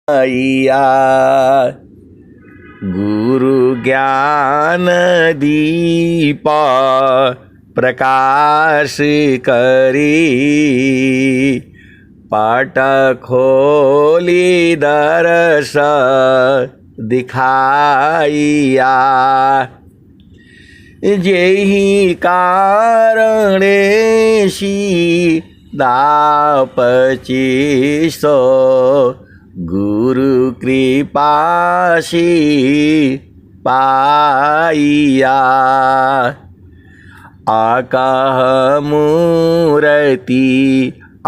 आइया गुरु ज्ञान दीपा प्रकाश करी पाट खोली दरस दिखाइया जेहि कारणेशी दापचिसो गुरु कृपाशी पाइया आकाह मूर्ति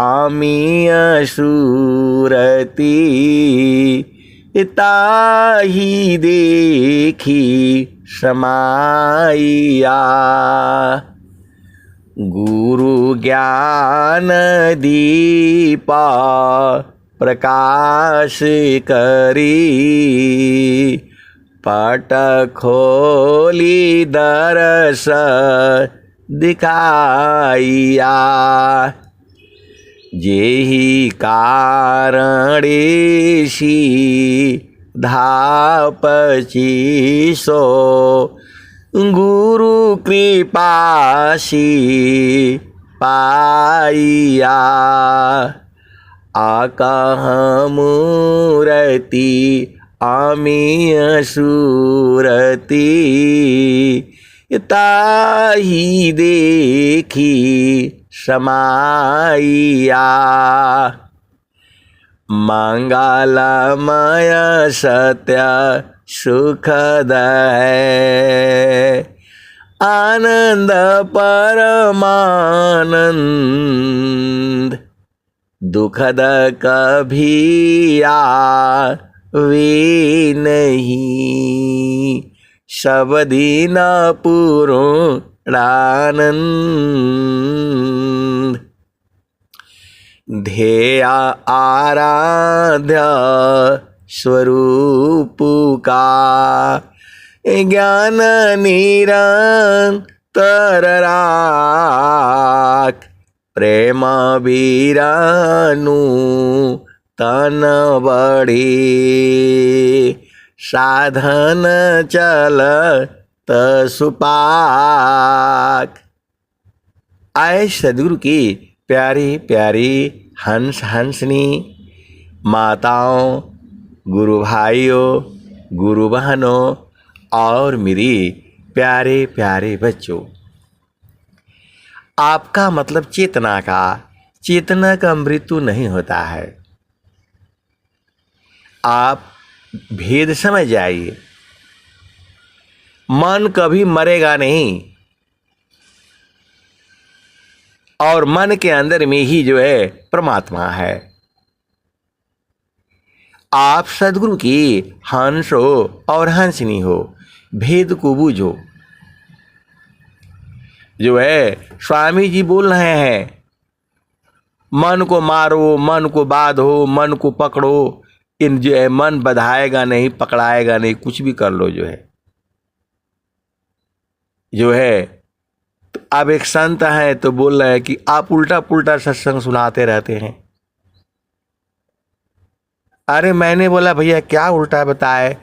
आमिय सूरति ताहि देखी समाइया गुरु ज्ञान दीपा प्रकाश करी पट खोली दरस दिखाइया जेहि कारणेशी धापचिसो गुरु कृपाशी पाइया आकाह मूर्ति आमिय सूरति ताहि देखी समाइया मंगलमय सत्य सुखद है आनंद परमानंद दुखद कभी आवे नहीं सब दिन पूर्णानंद ध्येय आराध्य स्वरूप का ज्ञान निरंतर राख प्रेम बीरानु तन बड़ी साधन चल सुपाक। आए सदगुरु की प्यारी प्यारी हंस हंसनी माताओं, गुरु भाइयों, गुरु बहनों और मेरी प्यारे प्यारे बच्चों, आपका मतलब चेतना का मृत्यु नहीं होता है। आप भेद समझ जाइए, मन कभी मरेगा नहीं और मन के अंदर में ही जो है परमात्मा है। आप सद्गुरु की हंस हो और हंसनी हो, भेद को बूझो। जो है स्वामी जी बोल रहे हैं, मन को मारो, मन को बांधो, मन को पकड़ो। इन जो है मन बधाएगा नहीं, पकड़ाएगा नहीं, कुछ भी कर लो। जो है तो अब एक संत है तो बोल रहे हैं कि आप उल्टा पुल्टा सत्संग सुनाते रहते हैं। अरे मैंने बोला भैया क्या उल्टा बताए,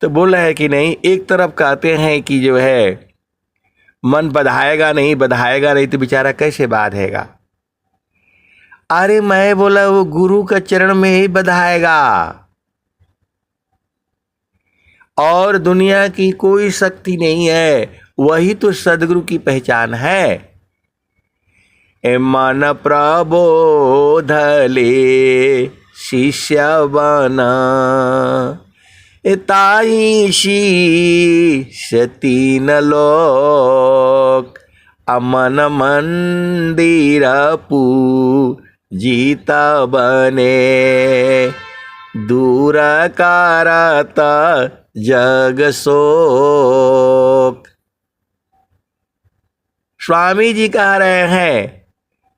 तो बोल रहे हैं कि नहीं, एक तरफ कहते हैं कि जो है मन बधाएगा नहीं तो बेचारा कैसे बाधेगा। अरे मैं बोला वो गुरु का चरण में ही बधाएगा और दुनिया की कोई शक्ति नहीं है, वही तो सद्गुरु की पहचान है। मन प्रबोध ले शिष्य बना ताई शीश तीन लोक अमन मंदिर पूजित बने दूर करत जग शोक। स्वामी जी कह रहे हैं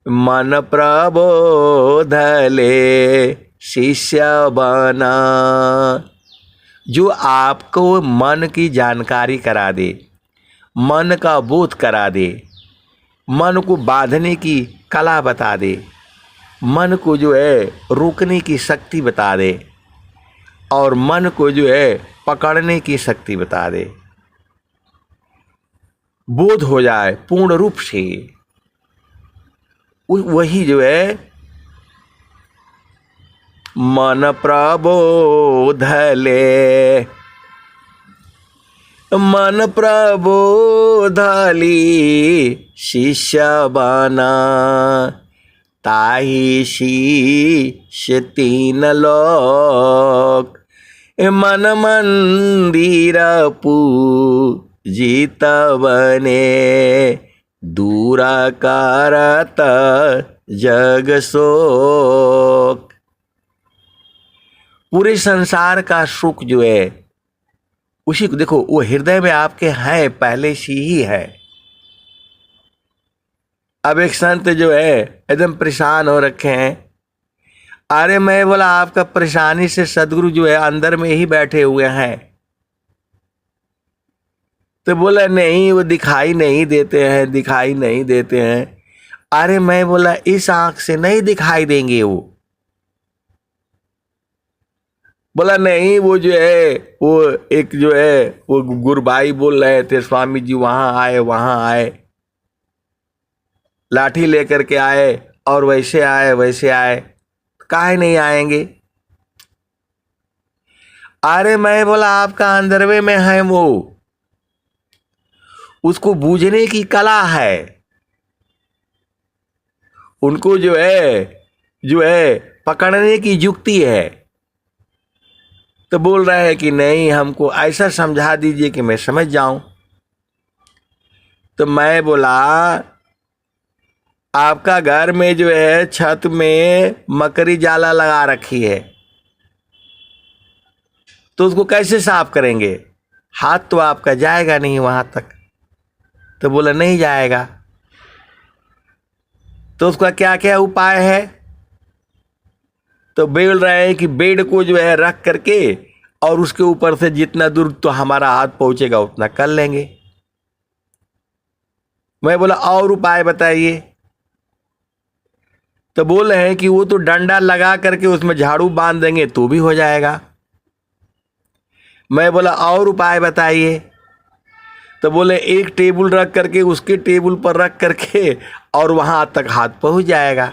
मन प्रबोध ले शिष्य बना, जो आपको मन की जानकारी करा दे, मन का बोध करा दे, मन को बांधने की कला बता दे, मन को जो है रोकने की शक्ति बता दे, और मन को जो है पकड़ने की शक्ति बता दे, बोध हो जाए पूर्ण रूप से। वही जो है मन प्रबोध ले, मन प्रबोध ली शिष्य बना, ताहि शिष्य तीन लोक, मन मंदिर पूजित बने, दूरा करत जग शोक। पूरे संसार का सुख जो है उसी को देखो, वो हृदय में आपके है, पहले से ही है। अब एक संत जो है एकदम परेशान हो रखे हैं। अरे मैं बोला आपका परेशानी से सदगुरु जो है अंदर में ही बैठे हुए हैं। तो बोला नहीं, वो दिखाई नहीं देते हैं, दिखाई नहीं देते हैं। अरे मैं बोला इस आंख से नहीं दिखाई देंगे वो। बोला नहीं, वो जो है वो एक जो है वो गुरबाई बोल रहे थे, स्वामी जी वहां आए, वहां आए, लाठी लेकर के आए और वैसे आए वैसे आए, काहे नहीं आएंगे। अरे मैं बोला आपका अंदरवे में है वो, उसको बूझने की कला है, उनको जो है पकड़ने की युक्ति है। तो बोल रहे हैं कि नहीं, हमको ऐसा समझा दीजिए कि मैं समझ जाऊं। तो मैं बोला आपका घर में जो है छत में मकड़ी जाला लगा रखी है, तो उसको कैसे साफ करेंगे? हाथ तो आपका जाएगा नहीं वहां तक। तो बोला नहीं जाएगा। तो उसका क्या क्या उपाय है? तो बोल रहे हैं कि बेड को जो है रख करके और उसके ऊपर से जितना दूर तो हमारा हाथ पहुंचेगा उतना कर लेंगे। मैं बोला और उपाय बताइए। तो बोल रहे हैं कि वो तो डंडा लगा करके उसमें झाड़ू बांध देंगे तो भी हो जाएगा। मैं बोला और उपाय बताइए। तो बोले एक टेबल रख करके उसके टेबल पर रख करके और वहां तक हाथ पहुंच जाएगा।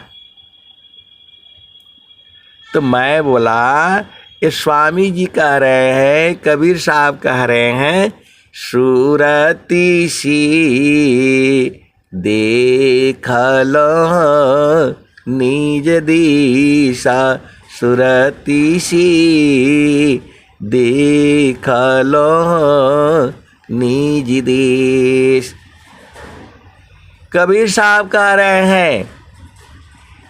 तो मैं बोला ये स्वामी जी कह रहे हैं, कबीर साहब कह रहे हैं, सूरती सी देख लो निज दिशा, सुरती सी देख लो निज देश। कबीर साहब कह रहे हैं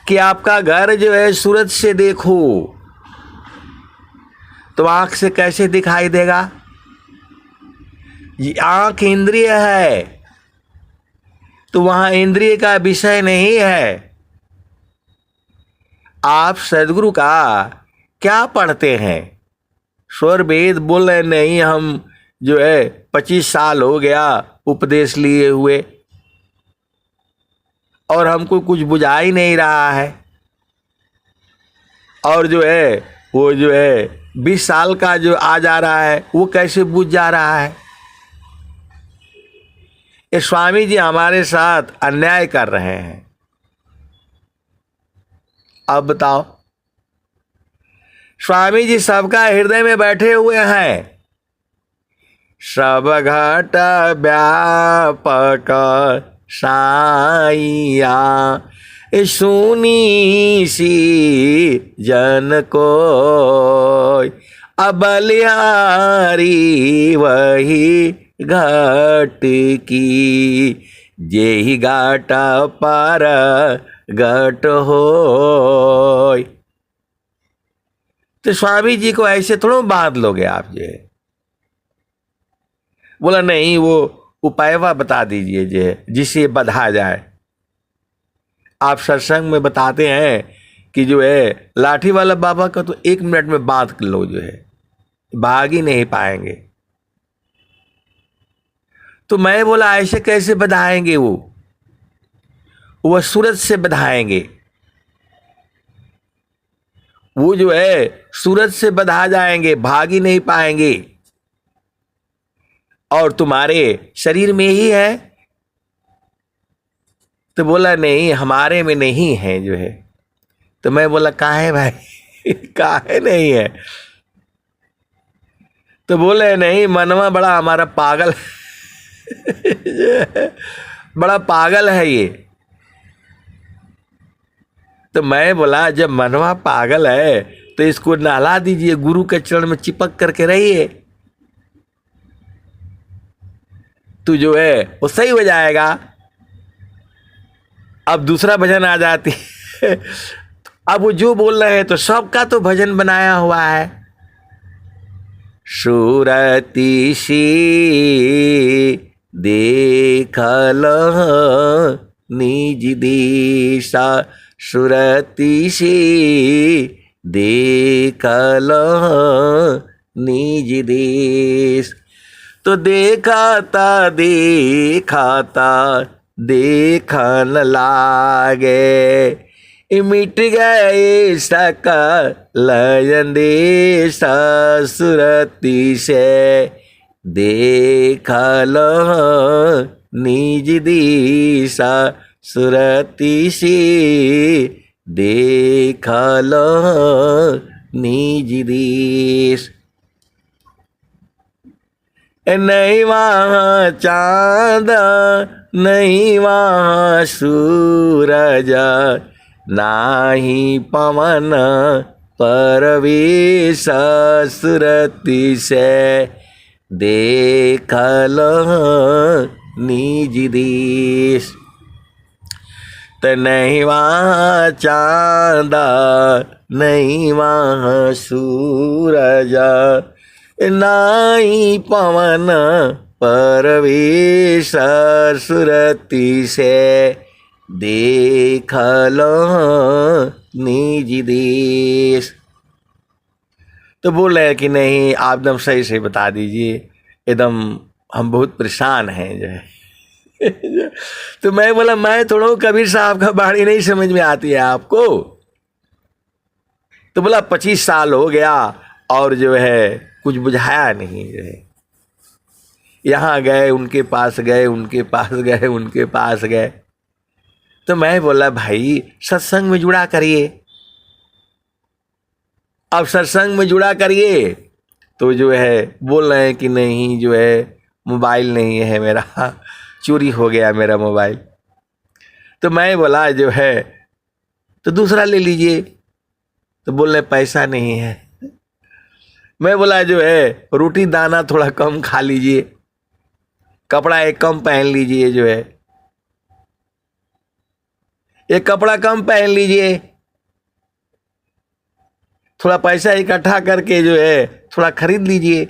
कि आपका घर जो है सूरत से देखो तो आंख से कैसे दिखाई देगा? ये आंख इंद्रिय है, तो वहां इंद्रिय का विषय नहीं है। आप सदगुरु का क्या पढ़ते हैं? स्वर वेद बोल रहे नहीं, हम जो है 25 साल हो गया उपदेश लिए हुए और हमको कुछ बुझा ही नहीं रहा है। और जो है वो जो है 20 साल का जो आ जा रहा है वो कैसे बुझ जा रहा है? ये स्वामी जी हमारे साथ अन्याय कर रहे हैं। अब बताओ, स्वामी जी सबका हृदय में बैठे हुए हैं। सब घट व्यापक साइया, सुनी सी जन को, अब बलिहारी वही घट की, जेहि घाट पर घट हो। तो स्वामी जी को ऐसे थोड़ा बांध लोगे आप जो है। बोला नहीं, वो उपायवा बता दीजिए जो जिससे बधा जाए। आप सत्संग में बताते हैं कि जो है लाठी वाला बाबा का तो 1 मिनट में बांध कर लो, जो है भाग ही नहीं पाएंगे। तो मैं बोला ऐसे कैसे बधाएंगे? वो सूरत से बधाएंगे। वो जो है सूरज से बंधा जाएंगे, भाग ही नहीं पाएंगे, और तुम्हारे शरीर में ही है। तो बोला नहीं, हमारे में नहीं है जो है। तो मैं बोला काहे भाई काहे नहीं है? तो बोले नहीं, मनवा बड़ा हमारा पागल बड़ा पागल है ये। तो मैं बोला जब मनवा पागल है तो इसको नहला दीजिए, गुरु के चरण में चिपक करके रहिए, तो जो है वो सही हो जाएगा। अब दूसरा भजन आ जाती है अब वो जो बोल रहे हैं तो सबका तो भजन बनाया हुआ है। सुरतिशी देखल निज दिशा, सुरतिशी देखल निज देश। तो देखाता देखाता देखन लागे, मिट गए सकल देश, सुरति से देखल निज दिशा, सुरति से देखल निज देश। नहीं वहाँ चाँद नहीं वहाँ सूरज, नाही पवन परवेश, सुरति से देखल निज देश। तो नहीं वहाँ चाँद नहीं वहाँ सूरज, नाही पवन परवेश, सुरति से देखल निज देश। तो बोल रहे कि नहीं आप एकदम सही से बता दीजिए, एकदम हम बहुत परेशान हैं जो है तो मैं बोला मैं थोड़ा कबीर साहब का बाणी नहीं समझ में आती है आपको? तो बोला 25 साल हो गया और जो है कुछ बुझाया नहीं जो है। यहाँ गए उनके पास गए, उनके पास गए, उनके पास गए। तो मैं बोला भाई सत्संग में जुड़ा करिए, अब सत्संग में जुड़ा करिए। तो जो है बोल रहे हैं कि नहीं जो है मोबाइल नहीं है मेरा, चोरी हो गया मेरा मोबाइल। तो मैं बोला जो है तो दूसरा ले लीजिए। तो बोल रहे पैसा नहीं है। मैं बोला जो है रोटी दाना थोड़ा कम खा लीजिए, कपड़ा एक कम पहन लीजिए, जो है एक कपड़ा कम पहन लीजिए, थोड़ा पैसा इकट्ठा करके जो है थोड़ा खरीद लीजिए।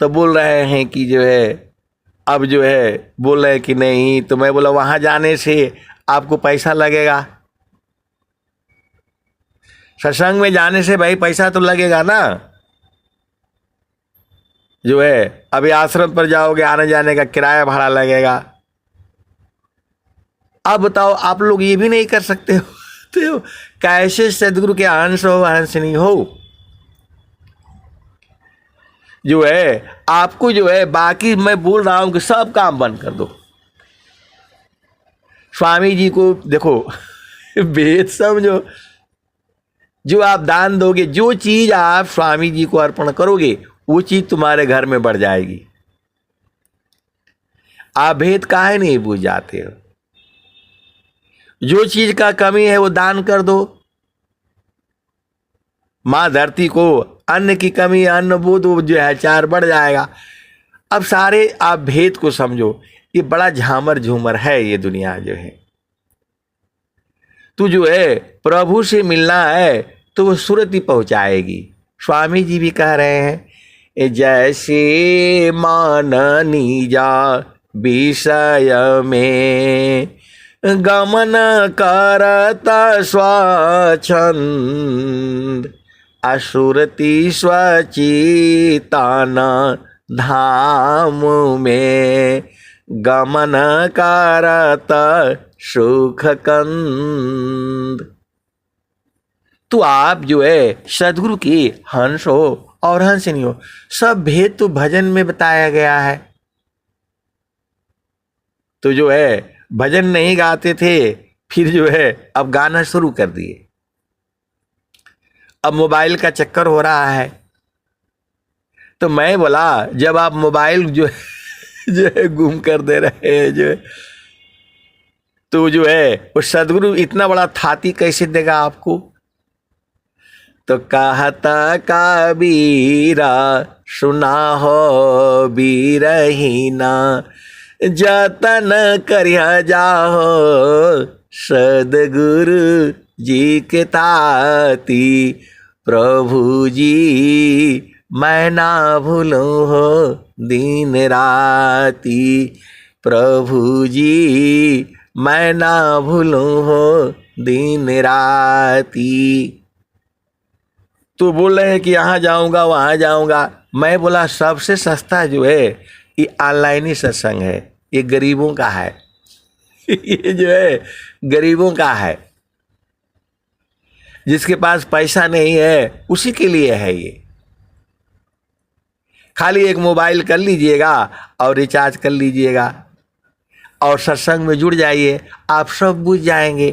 तो बोल रहे हैं कि जो है अब जो है बोल रहे हैं कि नहीं। तो मैं बोला वहां जाने से आपको पैसा लगेगा, सत्संग में जाने से भाई पैसा तो लगेगा ना। जो है अभी आश्रम पर जाओगे आने जाने का किराया भाड़ा लगेगा। अब बताओ आप लोग ये भी नहीं कर सकते हो तो कैसे सदगुरु के अंश हो अंश नहीं हो? जो है आपको जो है बाकी मैं बोल रहा हूं कि सब काम बंद कर दो। स्वामी जी को देखो भेद समझो, जो आप दान दोगे, जो चीज आप स्वामी जी को अर्पण करोगे वो चीज तुम्हारे घर में बढ़ जाएगी। आप भेद काहे नहीं बूझ जाते हो? जो चीज का कमी है वो दान कर दो। माँ धरती को अन्न की कमी, अन्न बोध जो है 4 बढ़ जाएगा। अब सारे आप भेद को समझो, ये बड़ा झामर झूमर है ये दुनिया जो है। तू जो है प्रभु से मिलना है तो वो सुरति पहुंचाएगी। स्वामी जी भी कह रहे हैं जैसे मान नीजा विषय में गमन करता स्वच्छंद, असुरति स्वचितान धाम में गमन करता सुख कंद। तो आप जो है सदगुरु की हंस हो और हंसिनी हो, सब भेद तो भजन में बताया गया है। तो जो है भजन नहीं गाते थे, फिर जो है अब गाना शुरू कर दिए। अब मोबाइल का चक्कर हो रहा है। तो मैं बोला जब आप मोबाइल जो है गुम कर दे रहे हैं जो है, तो जो है वो सदगुरु इतना बड़ा थाती कैसे देगा आपको। तो कहता कबीरा सुना हो बीरहीना, जतन करिया जाहो सदगुरु जी के ताती, प्रभु जी मैं ना भूलूं हो दिन राती, प्रभु जी मैं ना भूलूं हो दिन राती। तो बोल रहे हैं कि यहाँ जाऊँगा वहाँ जाऊँगा। मैं बोला सबसे सस्ता जो है ये ऑनलाइन ही सत्संग है, ये गरीबों का है ये जो है गरीबों का है, जिसके पास पैसा नहीं है उसी के लिए है ये। खाली एक मोबाइल कर लीजिएगा और रिचार्ज कर लीजिएगा और सत्संग में जुड़ जाइए, आप सब बुझ जाएंगे।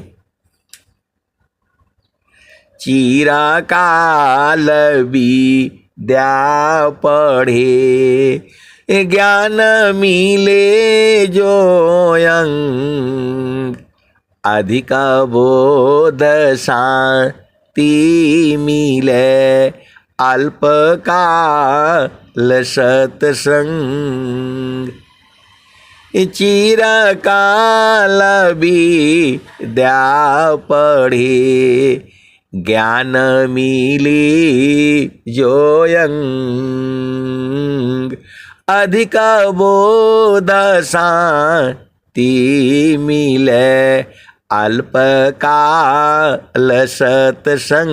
चिरकाल विद्या पढ़े, ज्ञान मिले जो अंग, अधिक बोध शांति मिले, अल्पकाल सत्संग। चिरकाल विद्या पढ़े, ज्ञान मिली जो अंग, अधिक बोध शांति मिले, अल्पकाल सत्संग।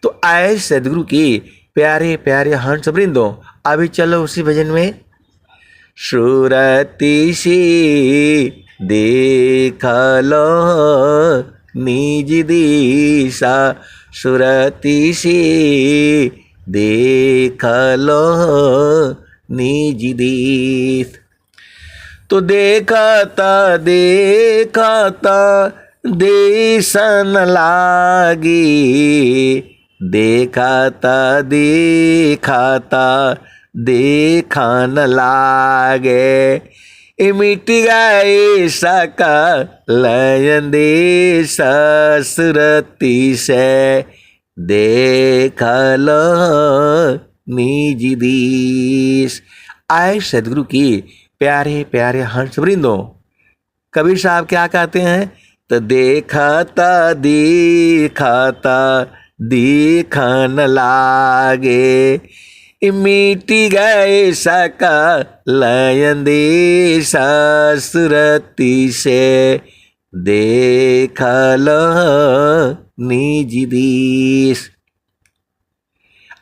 तो आए सदगुरु की प्यारे प्यारे हंस वृंदों, अभी चलो उसी भजन में। सुरति सी देख लो निज दिशा, सुरति सी देख लो निज दिश। तो देखता देखता देसन लागी, देखता देखता देखन लागे, मिट गए सकल देश सुरति से, देख लो निज दिश। आए सदगुरु की प्यारे प्यारे हंस वृंदों, कबीर साहब क्या कहते हैं? तो देखता देखता देखन लागे, मिट गए सकल देश सुरति से, देख लो निज दिश।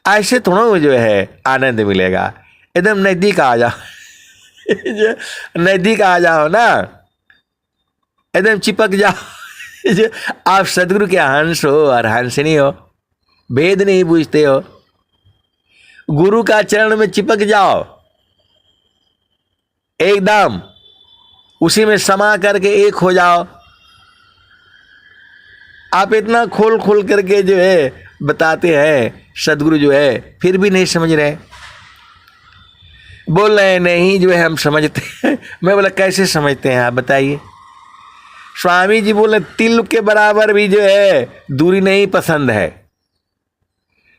ऐसे थोड़ा जो है आनंद मिलेगा। एकदम नजदीक आ जाओ नजदीक आ जाओ ना, एकदम चिपक जाओ आप सदगुरु के हंस हो और हंसनी हो, भेद नहीं बूझते हो, गुरु का चरण में चिपक जाओ, एकदम उसी में समा करके एक हो जाओ। आप इतना खोल खोल करके जो है बताते हैं, सदगुरु जो है फिर भी नहीं समझ रहे, बोल रहे हैं नहीं जो है हम समझते हैं। मैं बोला कैसे समझते हैं आप बताइए। स्वामी जी बोले तिल के बराबर भी जो है दूरी नहीं पसंद है,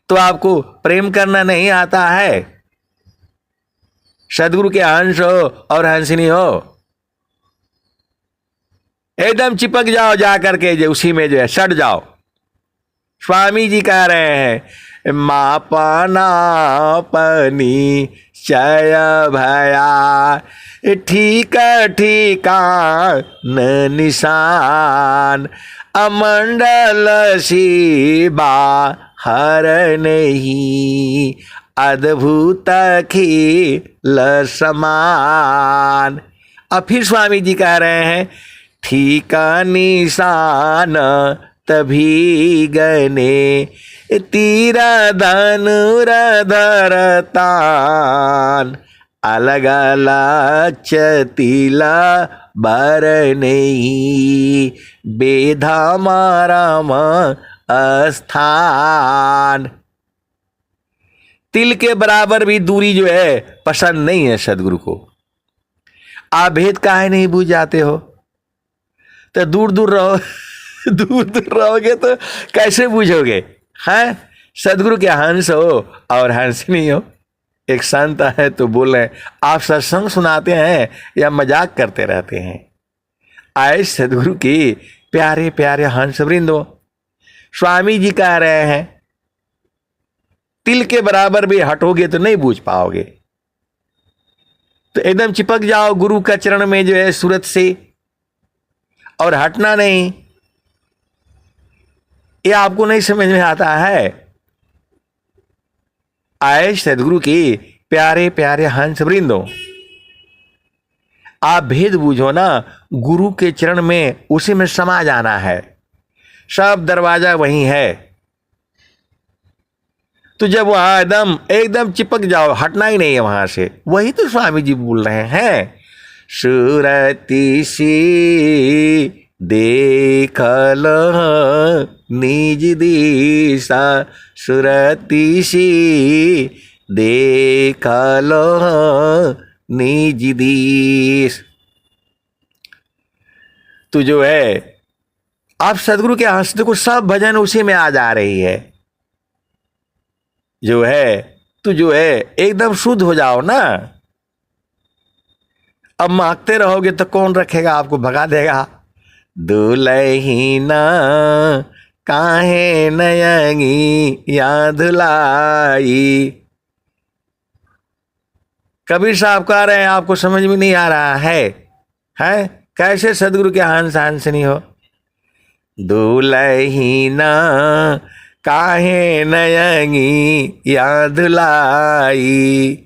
तो आपको प्रेम करना नहीं आता है। सदगुरु के हंस हो और हंसनी हो, एकदम चिपक जाओ जा करके, जो उसी में जो है सट जाओ। स्वामी जी कह रहे हैं मापना पनी चय भया, ठीक ठीका न निशान, अमंडल शिबा हर नहीं, अद्भुत खिल समान। अब फिर स्वामी जी कह रहे हैं ठीक निशान तभी गने, तीरा धनुर धरतान, अलग अलग चतीला बरने, बेधा माराम स्थान। तिल के बराबर भी दूरी जो है पसंद नहीं है सदगुरु को। आप भेद काहे नहीं बूझ जाते हो? तो दूर दूर रहो दूर दूर रहोगे तो कैसे बूझोगे? हैं, सदगुरु के हंस हो और हंस नहीं हो। एक संत है तो बोल रहे आप सत्संग सुनाते हैं या मजाक करते रहते हैं? आए सदगुरु की प्यारे प्यारे हंस वृंदो, स्वामी जी कह रहे हैं तिल के बराबर भी हटोगे तो नहीं बूझ पाओगे। तो एकदम चिपक जाओ गुरु का चरण में जो है सूरत से, और हटना नहीं। ये आपको नहीं समझ में आता है? आए सदगुरु की प्यारे प्यारे हंस वृंदो, आप भेद बूझो ना, गुरु के चरण में उसी में समा जाना है। सब दरवाजा वहीं है। तो जब वहां एकदम एकदम चिपक जाओ, हटना ही नहीं है वहां से। वही तो स्वामी जी बोल रहे हैं, सुरती सी देखल निज दिशा, सुरती सी देखल निज दिश। तो जो है आप सदगुरु के हंसते को सब भजन उसी में आ जा रही है। जो है तो जो है एकदम शुद्ध हो जाओ ना। अब मांगते रहोगे तो कौन रखेगा आपको, भगा देगा। दुलहीना काहे नयंगी या धुलाई। कबीर साहब कह रहे हैं आपको समझ में नहीं आ रहा है? कैसे सदगुरु के हंस हंस नहीं हो? दुलहीना काहे नयंगी या धुलाई,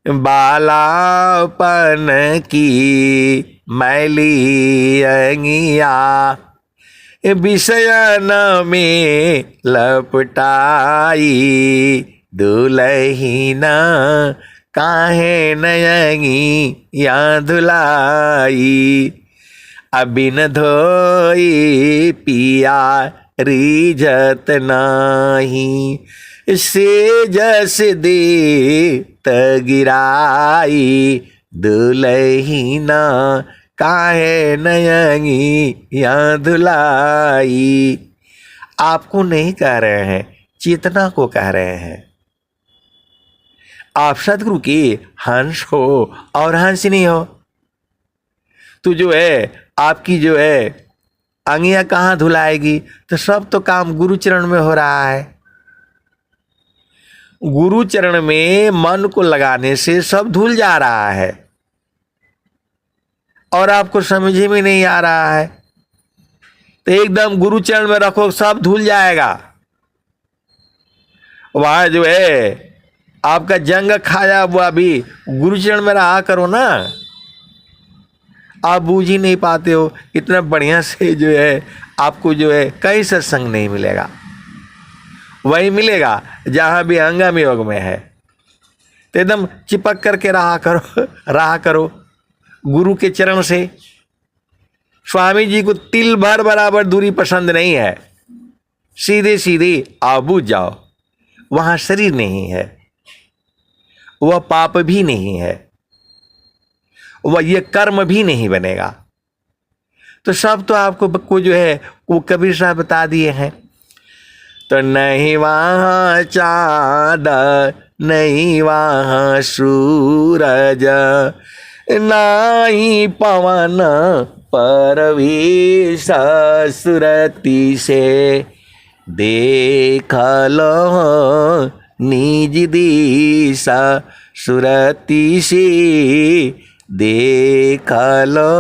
बालापन की मैली अंगिया, विषयन में लपटाई। दुलहीना काहे नयंगी या धुलाई, अबिन धोई पिया रिझत नाही, से जस दे तगिराई। दुलहीना काहे नयंगी या धुलाई। आपको नहीं कह रहे हैं, चेतना को कह रहे हैं। आप सदगुरु की हंस हो और हंसनी हो। तो जो है आपकी जो है अंगियां कहाँ धुलाएगी? तो सब तो काम गुरु चरण में हो रहा है। गुरु चरण में मन को लगाने से सब धुल जा रहा है और आपको समझ में नहीं आ रहा है। तो एकदम गुरु चरण में रखो, सब धुल जाएगा। वहां जो है आपका जंग खाया हुआ भी गुरु चरण में रहा करो ना। आप बूझ ही नहीं पाते हो। इतना बढ़िया से जो है आपको जो है कहीं सत्संग नहीं मिलेगा। वही मिलेगा जहां भी अंगम योग में है। तो एकदम चिपक करके रहा करो गुरु के चरण से। स्वामी जी को तिल भर बराबर दूरी पसंद नहीं है। सीधे सीधे आओ बूझ जाओ। वहां शरीर नहीं है, वह पाप भी नहीं है, वह ये कर्म भी नहीं बनेगा। तो सब तो आपको जो है वो कबीर साहब बता दिए हैं। तो नहीं वहाँ चाँद नहीं वहाँ सूरज, नहीं पवन परवेश, सुरती से देख लो निज दिशा, सुरती से देख लो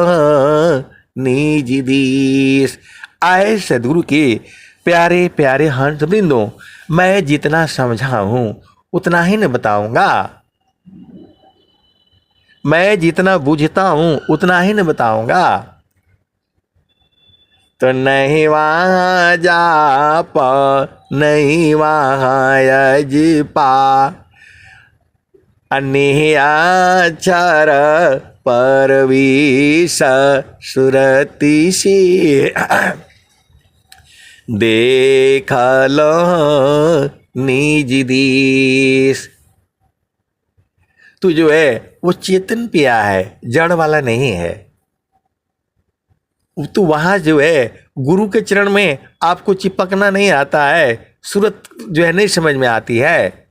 निज दिश। आए सदगुरु के प्यारे प्यारे हंस वृंदों, मैं जितना समझा हूं उतना ही न बताऊंगा। मैं जितना बूझता हूं उतना ही न बताऊंगा। तो नहीं वहाँ जाप नहीं वहाँ यजपा, अनियाचर परवीश सुरतिशी देख लो निज दीस। तू जो है वो चेतन पिया है, जड़ वाला नहीं है। तो वहां जो है गुरु के चरण में आपको चिपकना नहीं आता है, सूरत जो है नहीं समझ में आती है।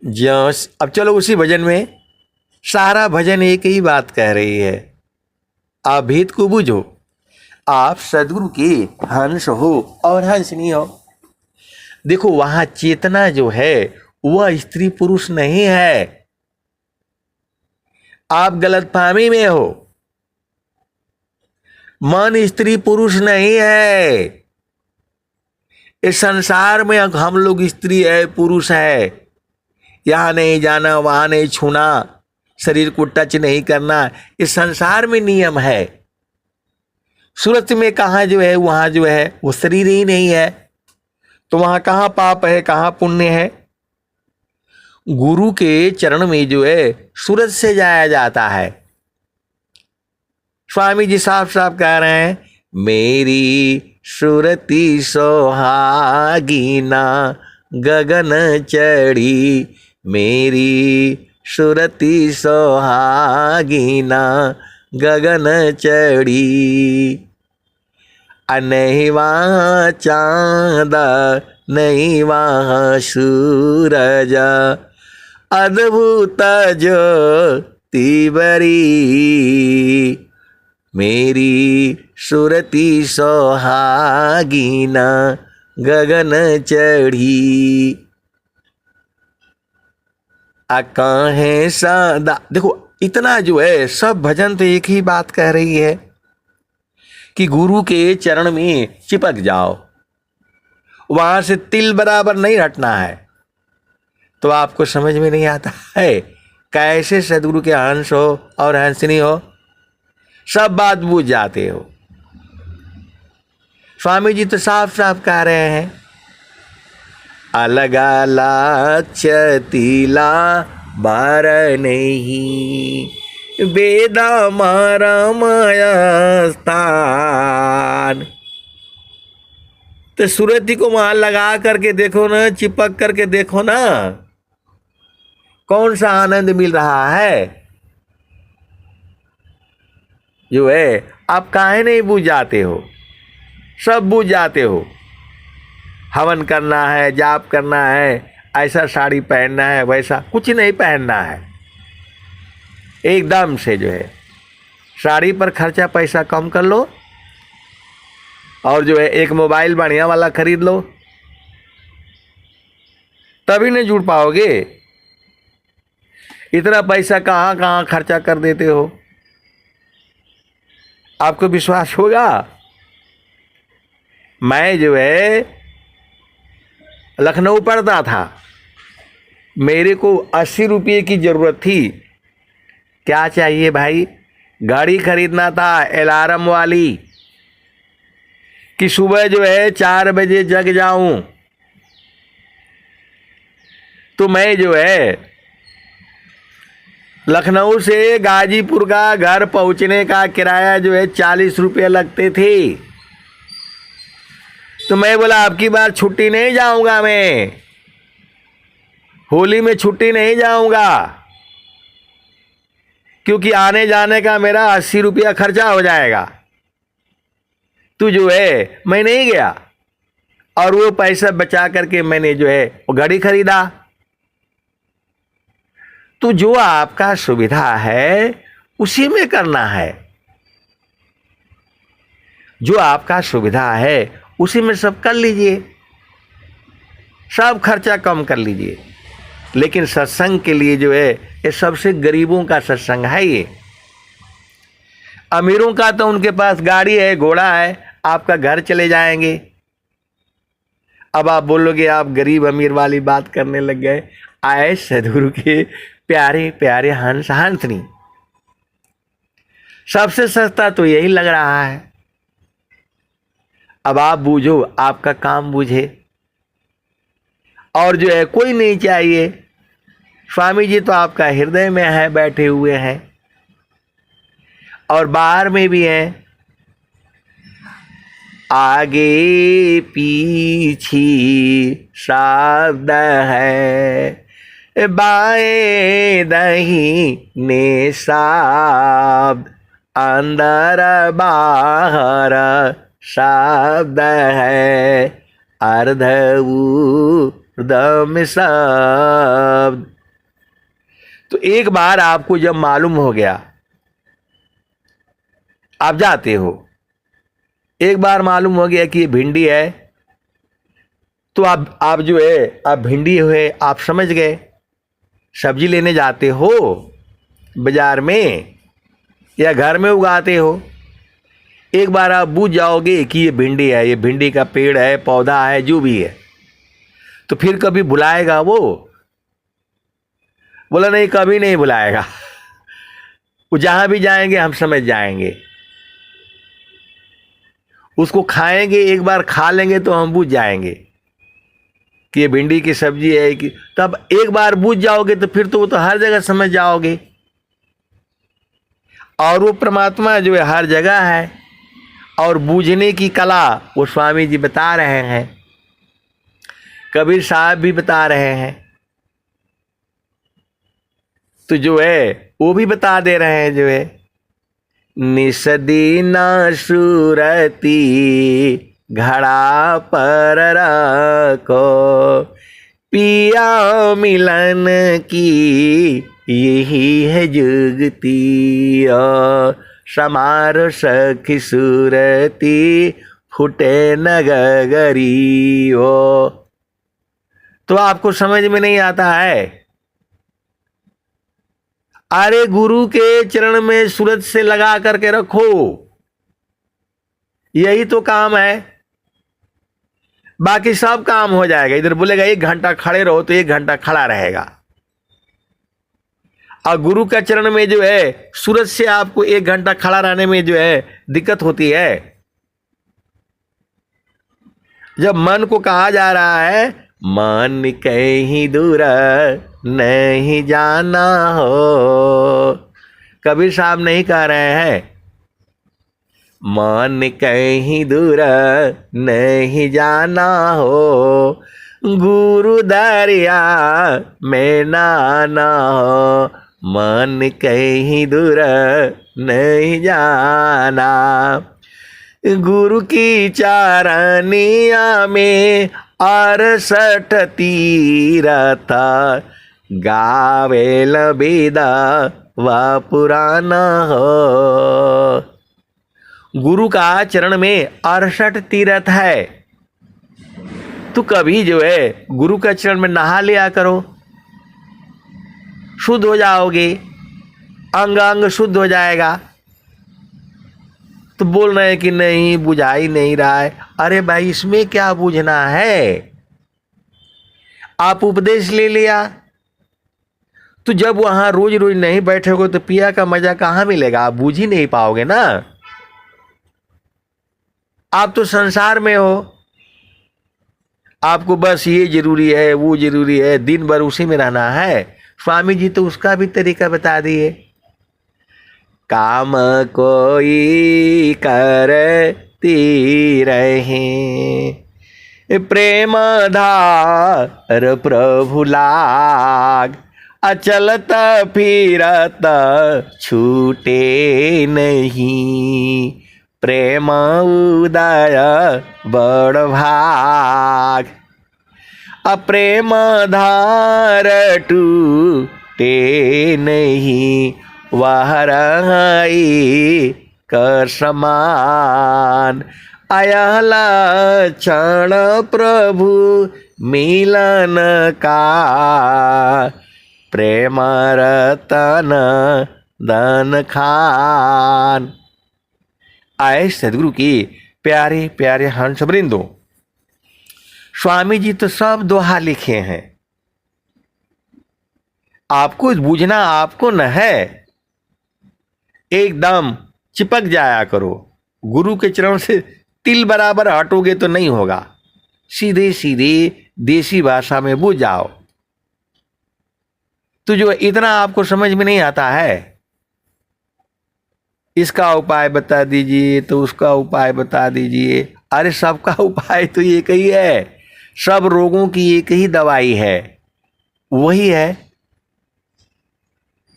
जो अब चलो उसी भजन में, सारा भजन एक ही बात कह रही है, आप भेद को बूझो, आप सदगुरु के हंस हो और हंसनी हो। देखो वहां चेतना जो है वह स्त्री पुरुष नहीं है, आप गलतफहमी में हो। मन स्त्री पुरुष नहीं है, इस संसार में हम लोग स्त्री है पुरुष है, यहां नहीं जाना वहां नहीं छूना, शरीर को टच नहीं करना, इस संसार में नियम है। सूरत में कहाँ जो है वहां जो है वो शरीर ही नहीं है, तो वहां कहाँ पाप है कहाँ पुण्य है। गुरु के चरण में जो है सूरत से जाया जाता है। स्वामी जी साफ साफ कह रहे हैं, मेरी सुरति सोहागीना गगन चढ़ी, मेरी सुरति सोहागीना गगन चढ़ी, नहीं वहाँ चांद नहीं वहाँ सूरज, अद्भुत ज्योति बरी, मेरी सुरति सोहागीना गगन चढ़ी। कहें सदा, देखो इतना जो है सब भजन तो एक ही बात कह रही है कि गुरु के चरण में चिपक जाओ, वहां से तिल बराबर नहीं हटना है। तो आपको समझ में नहीं आता है कैसे सदगुरु के हंस हो और हंसनी हो, सब बात बूझ जाते हो। स्वामी जी तो साफ साफ कह रहे हैं, अलग लक्षतिला बार नहीं, वेदा मारा माया स्थान। तो सूरती को वहां लगा करके देखो ना, चिपक करके देखो ना, कौन सा आनंद मिल रहा है। जो है आप काहे नहीं बूझ जाते हो, सब बूझ जाते हो। हवन करना है, जाप करना है, ऐसा साड़ी पहनना है, वैसा कुछ नहीं पहनना है। एकदम से जो है साड़ी पर खर्चा पैसा कम कर लो, और जो है एक मोबाइल बढ़िया वाला खरीद लो, तभी नहीं जुड़ पाओगे। इतना पैसा कहाँ कहाँ खर्चा कर देते हो, आपको विश्वास होगा। मैं जो है लखनऊ पढ़ता था, मेरे को 80 रुपये की ज़रूरत थी। क्या चाहिए भाई, गाड़ी खरीदना था अलार्म वाली, कि सुबह जो है 4 बजे जग जाऊं। तो मैं जो है लखनऊ से गाजीपुर का घर पहुंचने का किराया जो है 40 रुपये लगते थे। तो मैं बोला अब की बार छुट्टी नहीं जाऊंगा, मैं होली में छुट्टी नहीं जाऊंगा, क्योंकि आने जाने का मेरा 80 रुपया खर्चा हो जाएगा। तो जो है मैं नहीं गया, और वो पैसा बचा करके मैंने जो है वो गाड़ी खरीदा। तो जो आपका सुविधा है उसी में करना है, जो आपका सुविधा है उसी में सब कर लीजिए, सब खर्चा कम कर लीजिए। लेकिन सत्संग के लिए जो है ये सबसे गरीबों का सत्संग है। ये अमीरों का तो उनके पास गाड़ी है, घोड़ा है, आपका घर चले जाएंगे। अब आप बोलोगे आप गरीब अमीर वाली बात करने लग गए। आए सदगुरु के प्यारे प्यारे हंस हंसनी, सबसे सस्ता तो यही लग रहा है। अब आप बूझो, आपका काम बूझे, और जो है कोई नहीं चाहिए। स्वामी जी तो आपका हृदय में है, बैठे हुए हैं और बाहर में भी हैं। आगे पीछे शब्द है, बाएं दाहिने शब्द, अंदर बाहर शब्द है, अर्ध ऊर्ध्व शब्द। तो एक बार आपको जब मालूम हो गया, आप जाते हो, एक बार मालूम हो गया कि ये भिंडी है, तो आप जो है, आप भिंडी हुए, आप समझ गए। सब्जी लेने जाते हो बाजार में या घर में उगाते हो, एक बार आप बूझ जाओगे कि ये भिंडी है, ये भिंडी का पेड़ है, पौधा है, जो भी है, तो फिर कभी भुलाएगा वो? बोला नहीं, कभी नहीं भुलाएगा। वो जहां भी जाएंगे हम समझ जाएंगे, उसको खाएंगे, एक बार खा लेंगे तो हम बूझ जाएंगे कि ये भिंडी की सब्जी है कि, तब एक बार बूझ जाओगे तो फिर तो वो तो हर जगह समझ जाओगे। और वो परमात्मा जो है हर जगह है, और बूझने की कला वो स्वामी जी बता रहे हैं, कबीर साहब भी बता रहे हैं, तो जो है वो भी बता दे रहे हैं। जो है निसदीना सूरती घड़ा पर रखो, पिया मिलन की यही है जुगती, समारो सखी सूरती फुटे नगरी हो। तो आपको समझ में नहीं आता है? अरे गुरु के चरण में सूरत से लगा करके रखो, यही तो काम है, बाकी सब काम हो जाएगा। इधर बोलेगा 1 घंटा खड़े रहो तो 1 घंटा खड़ा रहेगा, और गुरु का चरण में जो है सूरत से आपको 1 घंटा खड़ा रहने में जो है दिक्कत होती है। जब मन को कहा जा रहा है मन कहीं दूर नहीं जाना हो, कबीर साहब नहीं कह रहे हैं मन कहीं दूर नहीं जाना हो, गुरु दरिया में नाना हो, मन कहीं दूर नहीं जाना। गुरु की चारनिया में 68 तीरथ, गावे लबेदा व पुराना हो। गुरु का चरण में 68 तीरथ है, तो कभी जो है गुरु का चरण में नहा लिया करो, शुद्ध हो जाओगे, अंग अंग शुद्ध हो जाएगा। तो बोल रहे हैं कि नहीं, बुझा ही नहीं रहा है। अरे भाई, इसमें क्या बूझना है? आप उपदेश ले लिया, तो जब वहां रोज रोज नहीं बैठोगे तो पिया का मजा कहां मिलेगा? आप बूझ ही नहीं पाओगे ना। आप तो संसार में हो, आपको बस ये जरूरी है, वो जरूरी है, दिन भर उसी में रहना है। स्वामी जी तो उसका भी तरीका बता दिए। काम कोई करती रहे, प्रेम धार प्रभु लाग, अचलत फिरत छूटे नहीं, प्रेम उदय बड़ भाग, अप्रेम धार टूटे नहीं, वह रही कर समान, अयला क्षण प्रभु मिलन का, प्रेम रतन धन खान। आए सदगुरु की प्यारे प्यारे हंस वृंदो, स्वामी जी तो सब दोहा लिखे हैं, आपको बूझना आपको न है। एकदम चिपक जाया करो, गुरु के चरण से तिल बराबर हटोगे तो नहीं होगा। सीधे सीधे देसी भाषा में बुझ जाओ। तो जो इतना आपको समझ में नहीं आता है, इसका उपाय बता दीजिए तो उसका उपाय बता दीजिए। अरे सबका उपाय तो एक ही है, सब रोगों की एक ही दवाई है, वही है।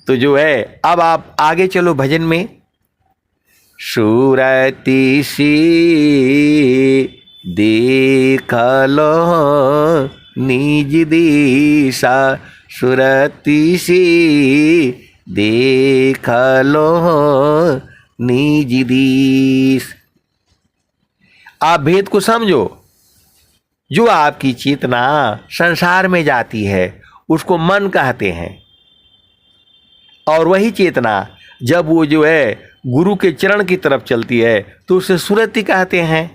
तो जो है अब आप आगे चलो भजन में। सुरती सी देख लो निज दिशा, सुरती सी देख लो निज दिश। आप भेद को समझो। जो आपकी चेतना संसार में जाती है उसको मन कहते हैं, और वही चेतना जब वो जो है गुरु के चरण की तरफ चलती है तो उसे सुरति कहते हैं।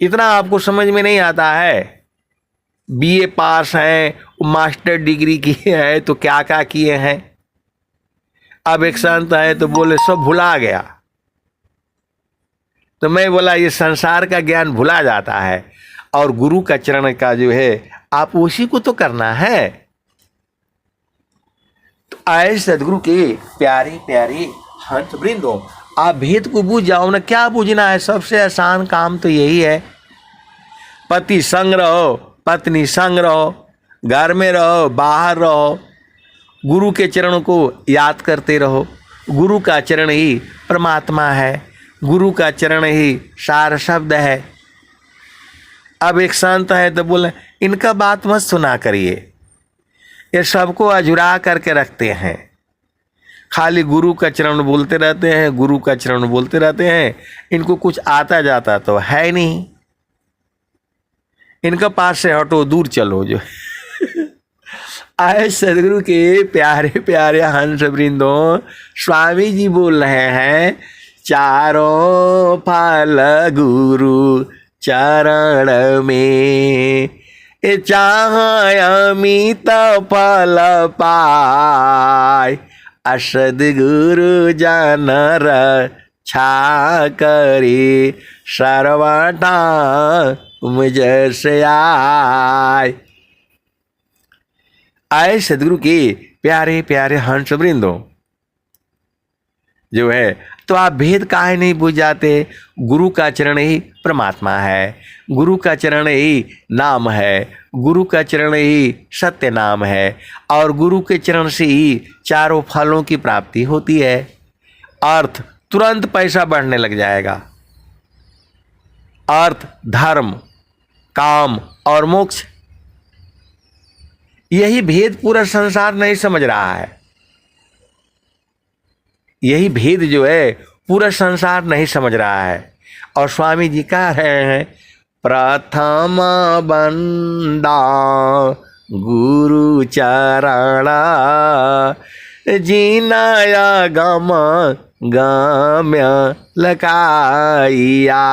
इतना आपको समझ में नहीं आता है। बीए पास हैं, मास्टर डिग्री किए हैं तो क्या क्या किए हैं। अब एक संत है तो बोले सब भुला गया। तो मैं बोला ये संसार का ज्ञान भुला जाता है, और गुरु का चरण का जो है आप उसी को तो करना है। तो आए सदगुरु के प्यारे प्यारे हंस वृंदो, आप भेद को बूझ जाओ ना। क्या बूझना है, सबसे आसान काम तो यही है। पति संग रहो, पत्नी संग रहो, घर में रहो, बाहर रहो, गुरु के चरणों को याद करते रहो। गुरु का चरण ही परमात्मा है, गुरु का चरण ही सार शब्द है। अब एक संत है तो बोले इनका बात मत सुना करिए, ये सबको अझुरा करके रखते हैं, खाली गुरु का चरण बोलते रहते हैं, गुरु का चरण बोलते रहते हैं। इनको कुछ आता जाता तो है नहीं, इनका पास से हटो, दूर चलो। जो आए सदगुरु के प्यारे प्यारे हंस वृंदों, स्वामी जी बोल रहे हैं चारों फल गुरु चरण में, चाहे अमित फल पाए, सद्गुरु जन रक्षा करे, सर्वथा मुझ से आए सदगुरु के प्यारे प्यारे हंस वृंदों जो है। तो आप भेद काहे नहीं बुझ जाते। गुरु का चरण ही परमात्मा है, गुरु का चरण ही नाम है, गुरु का चरण ही सत्य नाम है, और गुरु के चरण से ही चारों फलों की प्राप्ति होती है। अर्थ तुरंत पैसा बढ़ने लग जाएगा। अर्थ, धर्म, काम और मोक्ष, यही भेद पूरा संसार नहीं समझ रहा है। यही भेद जो है पूरा संसार नहीं समझ रहा है। और स्वामी जी कह रहे हैं प्रथम बंदा गुरु चरणा, जीनाया गम गम्य लकाइया,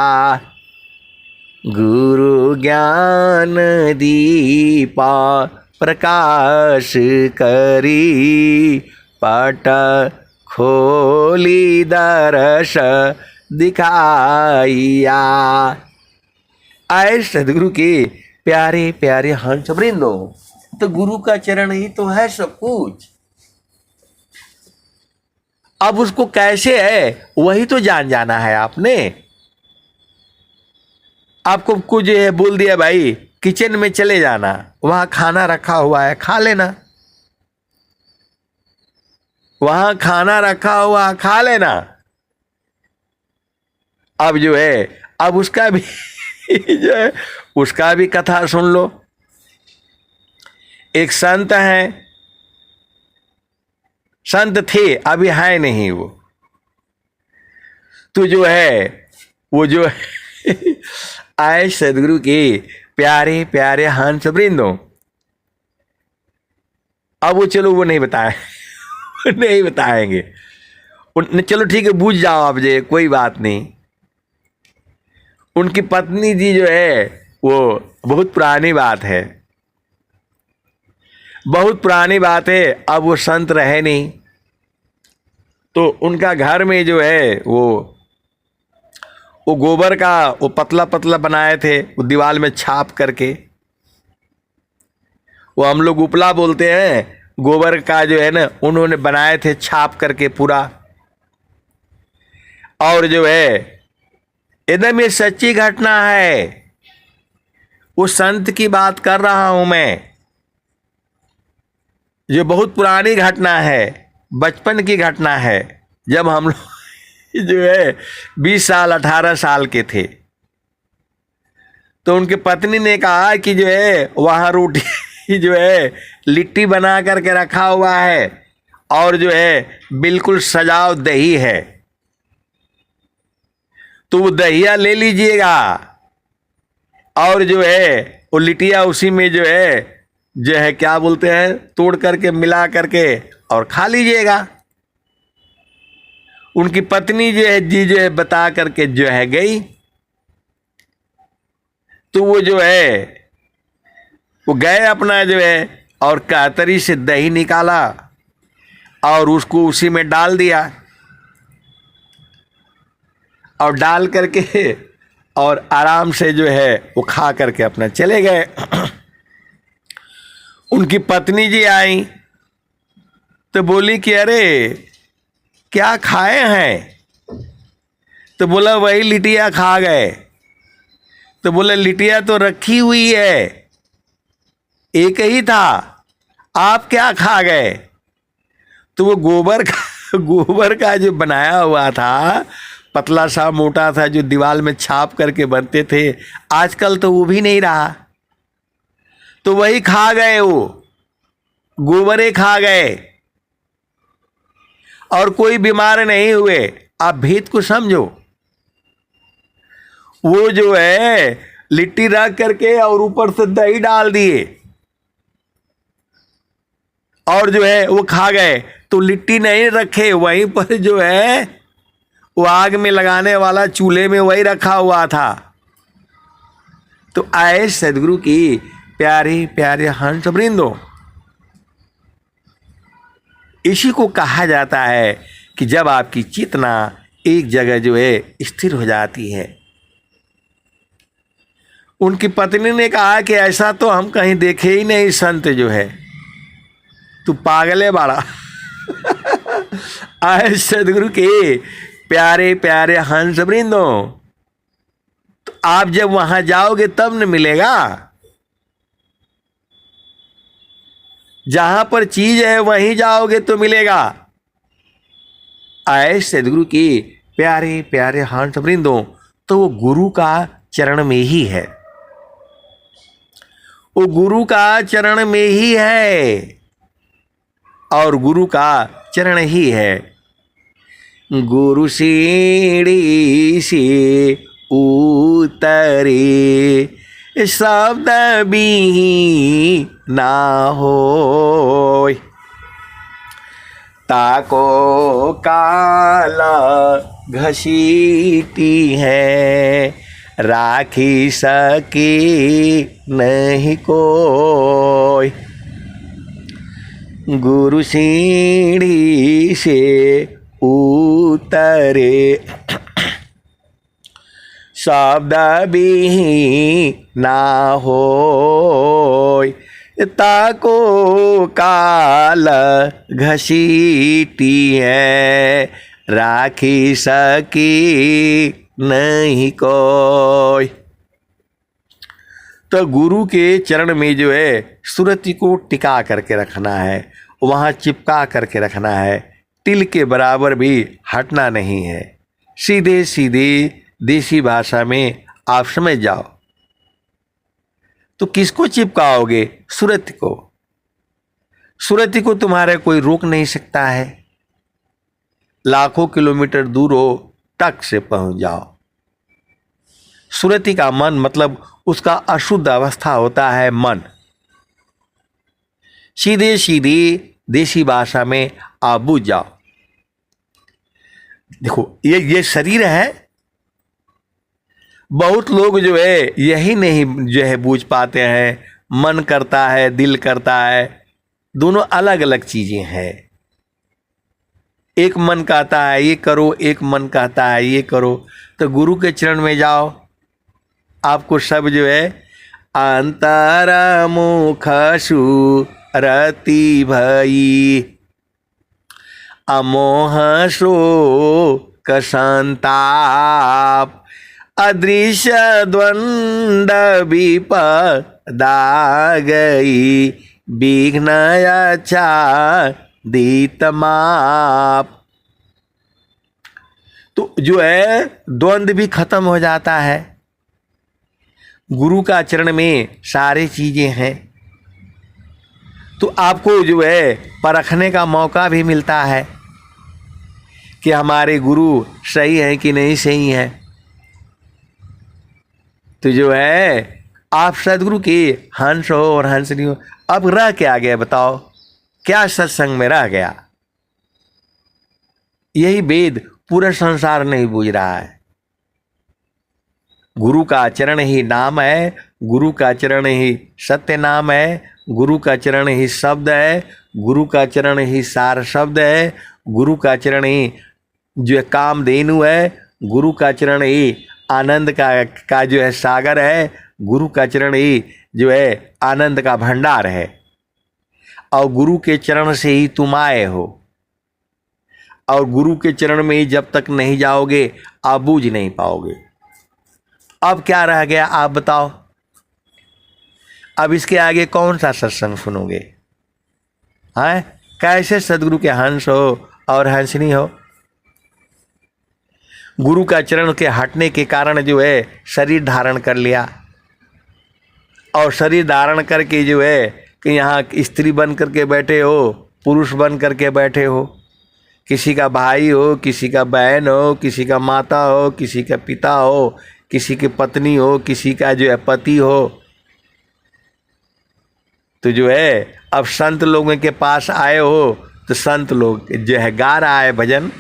गुरु ज्ञान दीपा प्रकाश करी, पट खोली दर्श दिखाइया। आए सदगुरु के प्यारे प्यारे हंस वृंदों, तो गुरु का चरण ही तो है सब कुछ। अब उसको कैसे है वही तो जान जाना है आपने। आपको कुछ बोल दिया भाई किचन में चले जाना, वहां खाना रखा हुआ है, खा लेना। वहां खाना रखा हुआ, खा लेना। अब जो है अब उसका भी जो है उसका भी कथा सुन लो। एक संत है, संत थे, अभी है नहीं वो। तो जो है वो जो है आए सदगुरु के प्यारे प्यारे हंस वृंदों। अब वो चलो वो नहीं बताए नहीं बताएंगे। चलो ठीक है, बूझ जाओ आप जे, कोई बात नहीं। उनकी पत्नी जी जो है वो बहुत पुरानी बात है, बहुत पुरानी बात है। अब वो संत रहे नहीं, तो उनका घर में जो है वो वो गोबर का वो पतला पतला बनाए थे, वो दीवार में छाप करके, वो हम लोग उपला बोलते हैं, गोबर का जो है ना उन्होंने बनाए थे छाप करके पूरा। और जो है एकदम ये सच्ची घटना है, उस संत की बात कर रहा हूं मैं, जो बहुत पुरानी घटना है, बचपन की घटना है, जब हम लोग जो है 20 साल 18 साल के थे। तो उनकी पत्नी ने कहा कि जो है वहाँ रोटी जो है लिट्टी बना करके रखा हुआ है और जो है बिल्कुल सजाव दही है, तो वो दहिया ले लीजिएगा और जो है वो लिटिया उसी में जो है क्या बोलते हैं तोड़ करके मिला करके और खा लीजिएगा। उनकी पत्नी जो है जी जो है बता करके जो है गई, तो वो जो है वो गए अपना जो है और कातरी से दही निकाला और उसको उसी में डाल दिया और डाल करके और आराम से जो है वो खा करके अपना चले गए। उनकी पत्नी जी आई तो बोली कि अरे क्या खाए हैं? तो बोला वही लिटिया खा गए। तो बोले लिटिया तो रखी हुई है, एक ही था, आप क्या खा गए? तो वो गोबर का जो बनाया हुआ था, पतला सा मोटा था, जो दीवार में छाप करके बनते थे, आजकल तो वो भी नहीं रहा, तो वही खा गए, वो गोबरे खा गए और कोई बीमार नहीं हुए। आप भेद को समझो। वो जो है लिट्टी रख करके और ऊपर से दही डाल दिए और जो है वो खा गए, तो लिट्टी नहीं रखे, वहीं पर जो है वो आग में लगाने वाला चूल्हे में वही रखा हुआ था। तो आए सदगुरु की प्यारे प्यारे हंस वृंदो, इसी को कहा जाता है कि जब आपकी चेतना एक जगह जो है स्थिर हो जाती है। उनकी पत्नी ने कहा कि ऐसा तो हम कहीं देखे ही नहीं संत जो है, तू पागल है बाड़ा। आए सदगुरु के प्यारे प्यारे हंस वृंदो, तो आप जब वहां जाओगे तब न मिलेगा, जहां पर चीज है वहीं जाओगे तो मिलेगा। आए सदगुरु की प्यारे प्यारे हंस वृंदो, तो वो गुरु का चरण में ही है, वो गुरु का चरण में ही है और गुरु का चरण ही है। गुरु सीढ़ी से उतरे शब्द भी ना होय, ताको काला घसीटी है, राखी सके नहीं कोई। गुरु सीढ़ी से उतरे शब्द भी ना होय, ताको काल घसीटी है, राखी सकी नहीं कोई। तो गुरु के चरण में जो है सुरति को टिका करके रखना है, वहाँ चिपका करके रखना है, तिल के बराबर भी हटना नहीं है। सीधे सीधे देसी भाषा में आप समझ जाओ। तो किसको चिपकाओगे? सुरति को। सुरति को तुम्हारे कोई रोक नहीं सकता है, लाखों किलोमीटर दूर हो तक से पहुंच जाओ। सुरति का मन मतलब उसका अशुद्ध अवस्था होता है मन। सीधे सीधे देसी भाषा में आप बूझ जाओ। देखो ये शरीर है, बहुत लोग जो है यही नहीं जो है बूझ पाते हैं। मन करता है, दिल करता है, दोनों अलग अलग चीजें हैं। एक मन कहता है ये करो, एक मन कहता है ये करो, तो गुरु के चरण में जाओ, आपको सब जो है अंतर मुख रति भई अमोह शोक संताप अदृश्य द्वंद विपदा गई विघ्न दीत माप। तो जो है द्वंद्व भी खत्म हो जाता है। गुरु का चरण में सारी चीजें हैं, तो आपको जो है परखने का मौका भी मिलता है कि हमारे गुरु सही हैं कि नहीं सही हैं। तो जो है आप सदगुरु के हंस हो और हंसनी हो। अब रह क्या गया बताओ, क्या सत्संग में रह गया? यही वेद पूरा संसार नहीं बूझ रहा है। गुरु का चरण ही नाम है, गुरु का चरण ही सत्य नाम है, गुरु का चरण ही शब्द है, गुरु का चरण ही सार शब्द है, गुरु का चरण ही जो है कामधेनु है, गुरु का चरण ही आनंद का जो है सागर है, गुरु का चरण ही जो है आनंद का भंडार है। और गुरु के चरण से ही तुम आए हो, और गुरु के चरण में ही जब तक नहीं जाओगे आप बूझ नहीं पाओगे। अब क्या रह गया आप बताओ? अब इसके आगे कौन सा सत्संग सुनोगे? हैं? कैसे सदगुरु के हंस हो और हंसनी हो? गुरु का चरण के हटने के कारण जो है शरीर धारण कर लिया, और शरीर धारण करके जो है कि यहाँ स्त्री बन करके बैठे हो, पुरुष बन करके बैठे हो, किसी का भाई हो, किसी का बहन हो, किसी का माता हो, किसी का पिता हो, किसी की पत्नी हो, किसी का जो है पति हो। तो जो है अब संत लोगों के पास आए हो तो संत लोग जो है गा रहा है भजन,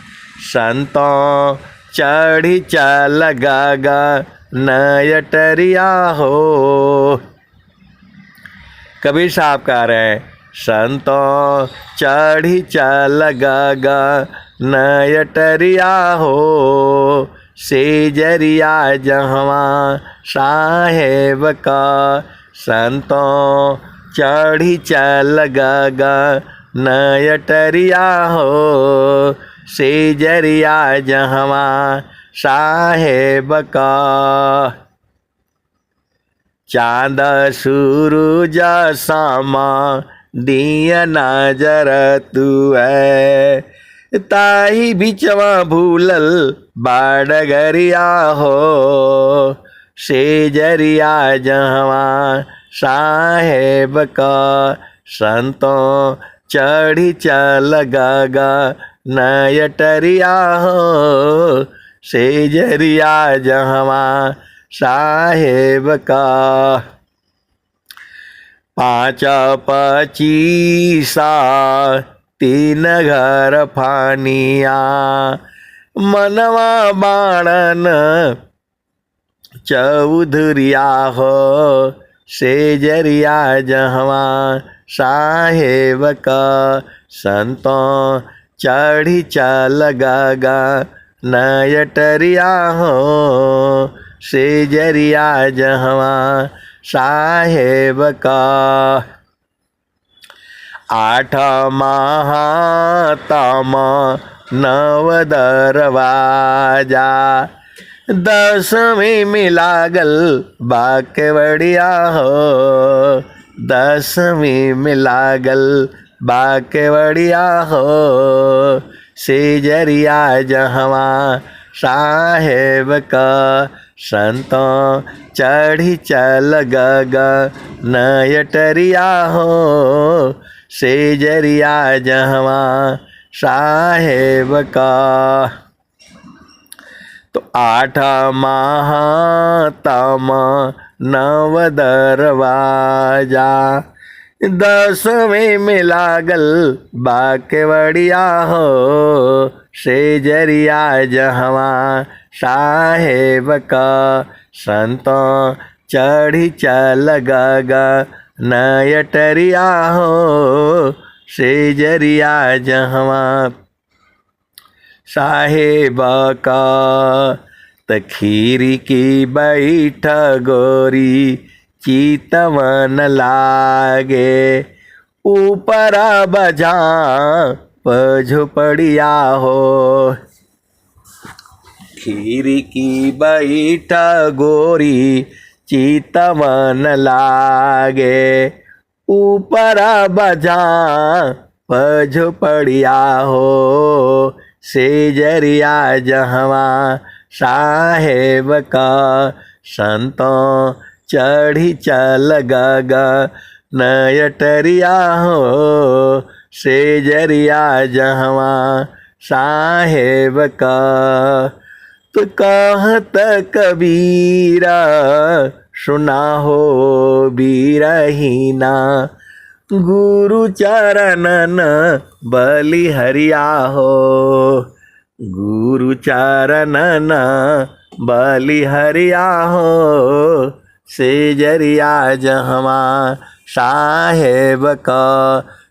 संतों चढ़ी चल गा नयटरिया हो। कबीर साहब कह रहे हैं, संतों चढ़ी चल गा नयटरिया हो, सेजरिया जहवा साहेब का। संतों चढ़ी चल गा नयटरिया हो, सेजरिया जहवा साहेब का। चाँद सूरज सामा दिया नजर तू है, ताही बिचवा भूलल बाडगरिया हो, सेजरिया जहवा साहेब का। संतों चढ़ी चल गा नयटरिया हो, सेजरिया जहवा साहेब का। 5 25 3 घर फानिया, मनवा बाणन चौधरिया हो, सेजरिया जहवा साहेब का। संतों चढ़ी चल गा नयटरिया हो, सेजरिया जहवा साहेब का। 8 महातम 9 दरवाजा, 10वीं में लागल बाकेवड़िया हो, 10वीं में लागल बाकेवड़िया हो, सेजरिया जहवा साहेब का। संतों चढ़ी चल गा नयटरिया हो, सेजरिया जहवा साहेब का। तो 8 महातम 9 दरवाजा, 10वीं में लागल बाकेवड़िया हो, सेजरिया जहवा साहेब का। संतों चढ़ी चल गा नयटरिया हो, सेजरिया जहवा साहेब का। त खीरी की बैठ गोरी चितवन लागे, ऊपर बजा झुपड़िया हो। खीरी की बैठ गोरी चितवन लागे, ऊपर बजा झुपड़िया हो। सेजरिया जहवा साहेब का, संतों चढ़ी चल गगा नयटरिया हो। सेजरिया जहवा साहेब का। तो कहत कबीरा सुना हो बीरहीना, गुरु चरणन बलिहरिया हो। गुरु चरणन बलिहरिया हो। सेजरिया जहवा साहेब का,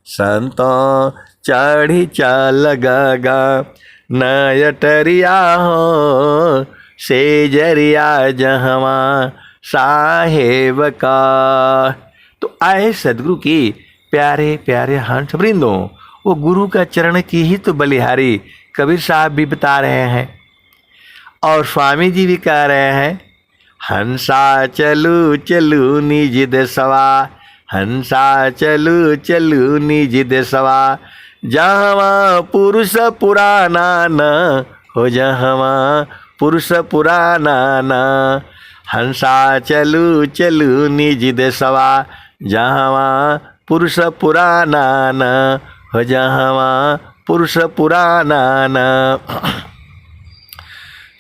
संतों चढ़ी चल गगा नयटरिया हो। सेजरिया जहवा साहेब का। तो आए सदगुरु की प्यारे प्यारे हंस वृंदों, वो गुरु का चरण की ही तो बलिहारी कबीर साहब भी बता रहे हैं और स्वामी जी भी कह रहे हैं। हंसा चलू चलू निज देसवा, हंसा चलू चलू निज देसवा, जहवा पुरुष पुराना न हो, जहवा पुरुष पुराना न। हंसा चलू चलू निज देसवा, जहवा पुरुष पुराना न हो, जहवा पुरुष पुराना न।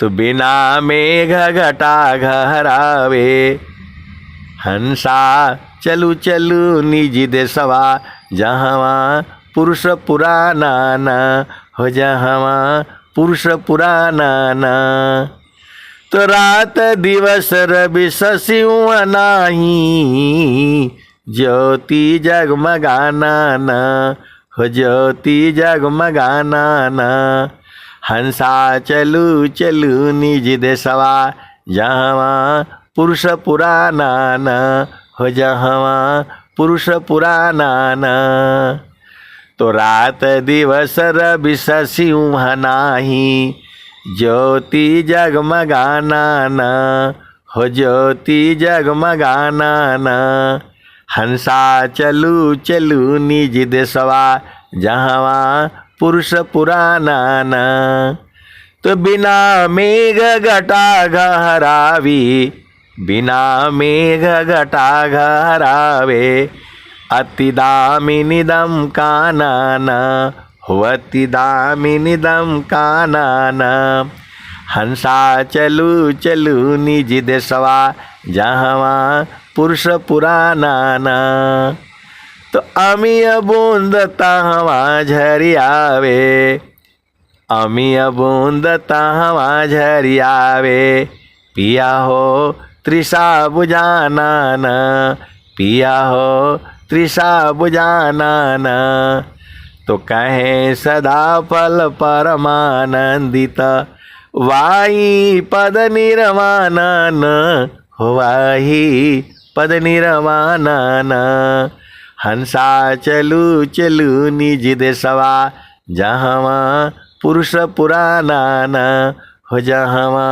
तो बिना मेघ घटा घहरावे, हंसा चलू चलू निज देसवा, जहवा पुरुष पुराना न हो, जहवा पुरुष पुराना न। तो रात दिवस रवि शशि नाही, ज्योति जगमगाना न हो, ज्योति जगमगाना न। हंसा चलू चलू निज देसवा, जहवा पुरुष पुराना न हो, जहवा पुरुष पुराना न। तो रात दिवस रवि शशि नाही, ज्योति जगमगाना न हो, ज्योति जगमगाना न। हंसा चलू चलू निज देसवा, जहवा पुरुष पुराना न। तो बिना मेघ घटा घहरावी, बिना मेघ घटा घहरावे, अति दामिनीदम कानन हो, अति दामिनीदम कानन। हंसा चलू चलू निज देसवा, जहवा पुरुष पुराना न। तो अमिय बूंद तहवा झरियावे, अमिय बूंद तहवा झरियावे, पिया हो तृषा बुझाना न, पिया हो तृषा बुझाना न। तो कहें सदा फल परमानंदित, वाही पद निर्वाणा न हो, वाही पद निर्वाणा न। हंसा चलू चलू निज देसवा, जहवा पुरुष पुराना न हो, जहवा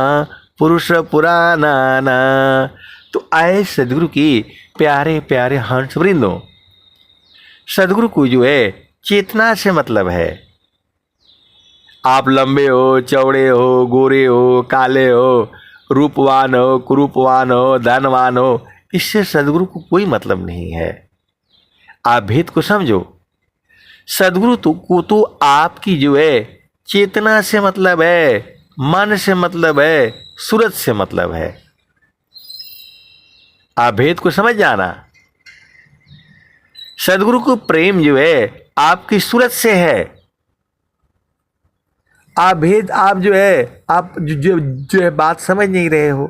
पुरुष पुराना न। तो आए सदगुरु की प्यारे प्यारे हंस वृंदों, सदगुरु को जो है चेतना से मतलब है। आप लंबे हो, चौड़े हो, गोरे हो, काले हो, रूपवान हो, कुरूपवान हो, धनवान हो, इससे सदगुरु को कोई मतलब नहीं है। आप भेद को समझो। सदगुरु को तो आपकी जो है चेतना से मतलब है, मन से मतलब है, सूरत से मतलब है। आप भेद को समझ जाना। सदगुरु को प्रेम जो है आपकी सूरत से है। आप भेद, आप जो है, आप जो है बात समझ नहीं रहे हो।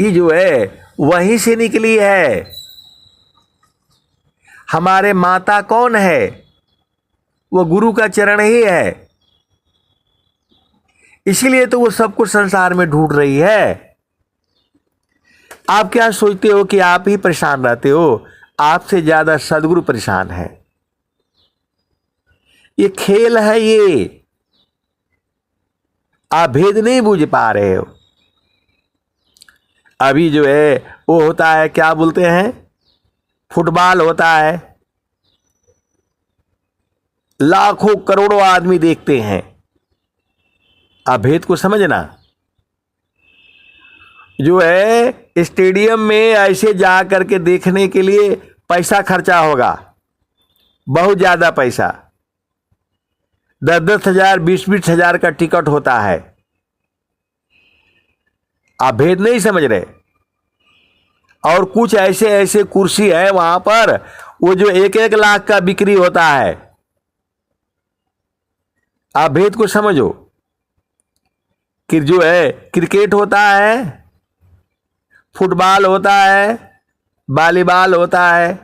ये जो है वहीं से निकली है। हमारे माता कौन है? वो गुरु का चरण ही है। इसीलिए तो वो सब कुछ संसार में ढूंढ रही है। आप क्या सोचते हो कि आप ही परेशान रहते हो? आपसे ज्यादा सदगुरु परेशान है। ये खेल है, ये आप भेद नहीं बूझ पा रहे हो। अभी जो है वो होता है, क्या बोलते हैं, फुटबॉल होता है, लाखों करोड़ों आदमी देखते हैं। आप भेद को समझना। जो है स्टेडियम में ऐसे जा करके देखने के लिए पैसा खर्चा होगा, बहुत ज्यादा पैसा, 10-10 हजार 20-20 हजार का टिकट होता है। आप भेद नहीं समझ रहे। और कुछ ऐसे ऐसे कुर्सी है वहां पर, वो जो 1-1 लाख का बिक्री होता है। आप भेद को समझो कि जो है क्रिकेट होता है, फुटबॉल होता है, वॉलीबॉल होता है,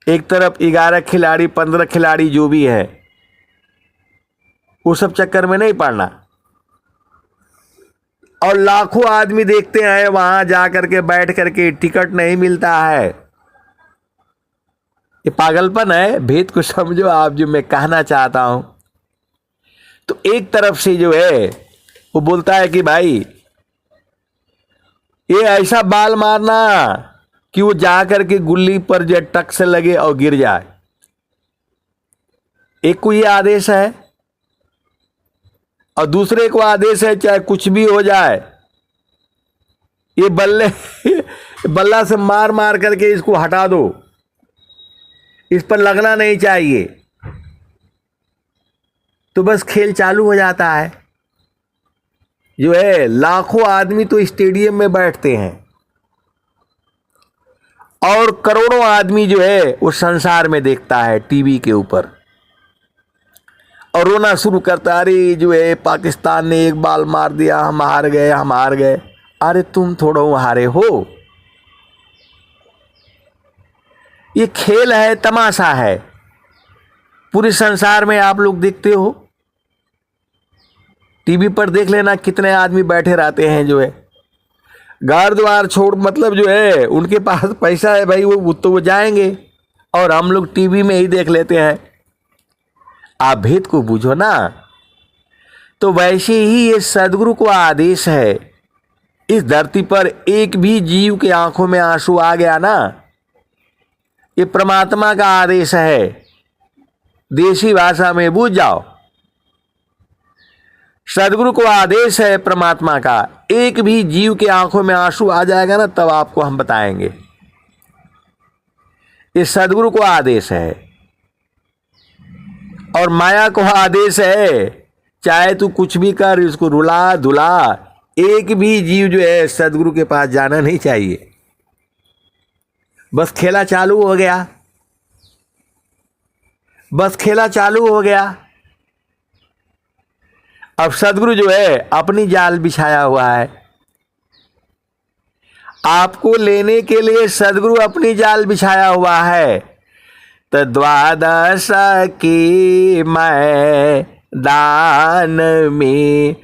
एक तरफ 11 खिलाड़ी 15 खिलाड़ी जो भी है, वो सब चक्कर में नहीं पड़ना। और लाखों आदमी देखते हैं, वहां जा करके बैठ करके टिकट नहीं मिलता है। ये पागलपन है। भेद को समझो आप, जो मैं कहना चाहता हूं। तो एक तरफ से जो है वो बोलता है कि भाई ये ऐसा बाल मारना कि वो जा करके गुल्ली पर जो टक से लगे और गिर जाए। एक को ये आदेश है और दूसरे को आदेश है चाहे कुछ भी हो जाए, ये बल्ला से मार मार करके इसको हटा दो, इस पर लगना नहीं चाहिए। तो बस खेल चालू हो जाता है। जो है लाखों आदमी तो स्टेडियम में बैठते हैं और करोड़ों आदमी जो है वो संसार में देखता है टीवी के ऊपर, और रोना शुरू करता है, अरे जो है पाकिस्तान ने एक बाल मार दिया, हम हार गए, हम हार गए। अरे तुम थोड़ा हारे हो। ये खेल है, तमाशा है। पूरे संसार में आप लोग देखते हो, टीवी पर देख लेना कितने आदमी बैठे रहते हैं, जो है घर द्वार छोड़, मतलब जो है उनके पास पैसा है भाई, वो जाएंगे, और हम लोग टीवी में ही देख लेते हैं। आप भेद को बूझो ना। तो वैसे ही ये सदगुरु को आदेश है। इस धरती पर एक भी जीव के आंखों में आंसू आ गया ना, ये परमात्मा का आदेश है। देसी भाषा में बूझ जाओ, सदगुरु को आदेश है परमात्मा का। एक भी जीव के आंखों में आंसू आ जाएगा ना, तब आपको हम बताएंगे। ये सदगुरु को आदेश है। और माया को आदेश है, चाहे तू कुछ भी कर, इसको रुला धुला, एक भी जीव जो है सदगुरु के पास जाना नहीं चाहिए। बस खेला चालू हो गया, बस खेला चालू हो गया। अब सदगुरु जो है अपनी जाल बिछाया हुआ है। आपको लेने के लिए सदगुरु अपनी जाल बिछाया हुआ है। तो द्वादश की मैदान में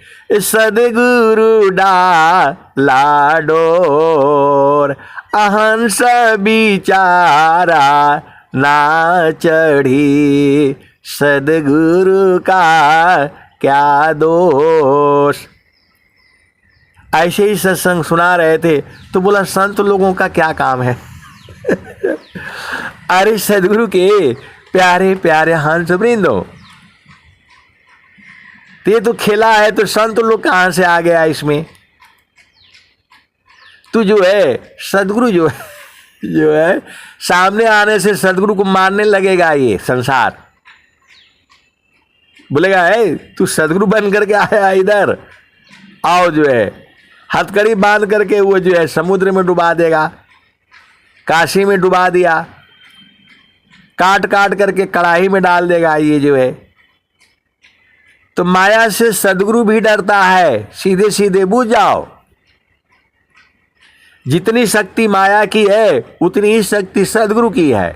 सदगुरु डाला डोर, अहंस बिचारा ना चढ़ी, सदगुरु का क्या दोष। ऐसे ही सत्संग सुना रहे थे तो बोला संत लोगों का क्या काम है। अरे सदगुरु के प्यारे प्यारे हंस वृंदो, ये तो खेला है, तो संत लोग कहां से आ गया इसमें। तू जो है सदगुरु जो है सामने आने से सदगुरु को मारने लगेगा। ये संसार बोलेगा है तू सदगुरु बन करके आया इधर, आओ जो है हथकड़ी बांध करके वो जो है समुद्र में डुबा देगा। काशी में डुबा दिया, काट काट करके कढ़ाई में डाल देगा। ये जो है तो माया से सदगुरु भी डरता है। सीधे सीधे बूझ जाओ, जितनी शक्ति माया की है उतनी ही शक्ति सदगुरु की है।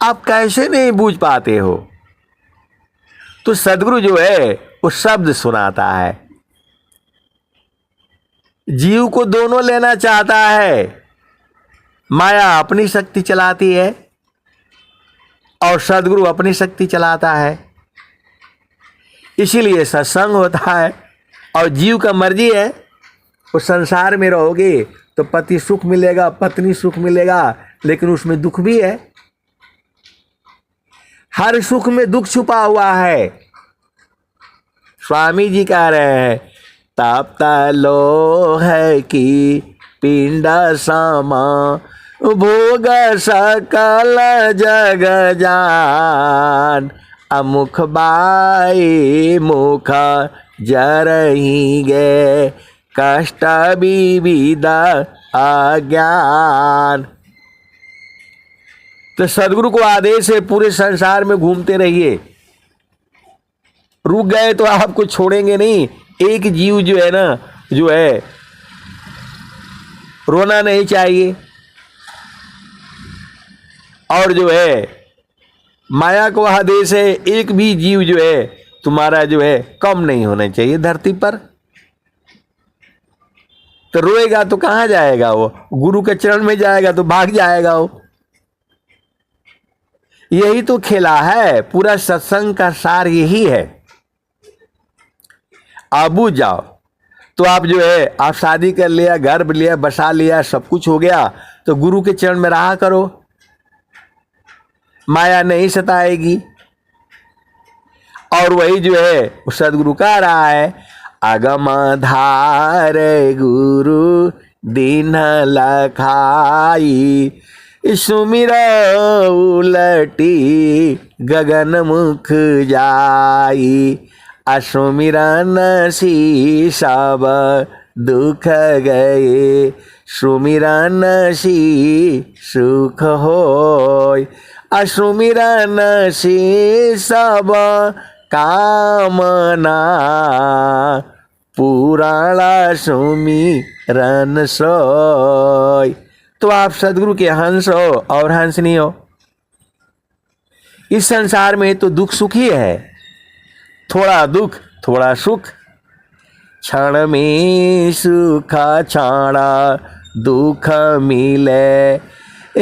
आप कैसे नहीं बूझ पाते हो। तो सदगुरु जो है वो शब्द सुनाता है। जीव को दोनों लेना चाहता है, माया अपनी शक्ति चलाती है और सदगुरु अपनी शक्ति चलाता है। इसीलिए सत्संग होता है। और जीव का मर्जी है, वो संसार में रहोगे तो पति सुख मिलेगा, पत्नी सुख मिलेगा, लेकिन उसमें दुख भी है। हर सुख में दुख छुपा हुआ है। स्वामी जी कह रहे हैं, तापता लो है कि पिंड समा भोग सकल जग जान, अमुख बाई मुख जरही गे कष्ट विविध अज्ञान। तो सदगुरु को आदेश है, पूरे संसार में घूमते रहिए। रुक गए तो आपको छोड़ेंगे नहीं। एक जीव जो है ना, जो है रोना नहीं चाहिए, और जो है माया को आदेश है, एक भी जीव जो है तुम्हारा जो है कम नहीं होना चाहिए धरती पर। तो रोएगा तो कहां जाएगा वो? गुरु के चरण में जाएगा तो भाग जाएगा वो। यही तो खेला है, पूरा सत्संग का सार यही है। आप बूझ जाओ तो आप जो है, आप शादी कर लिया, घर लिया, बसा लिया, सब कुछ हो गया, तो गुरु के चरण में रहा करो, माया नहीं सताएगी। और वही जो है सदगुरु कह रहा है, अगम धार गुरु दीन लखाई, सुमिर उलटी गगन मुख जाई, असुमिरन सी सब दुख गए, सुमिरन सी सुख होय, असुमिरन सी सब कामना, पुराणा सुमिरन सोय। तो आप सदगुरु के हंस हो और हंसनी हो। इस संसार में तो दुख सुख ही है, थोड़ा दुख थोड़ा सुख। क्षण में सुख क्षण दुख मिले,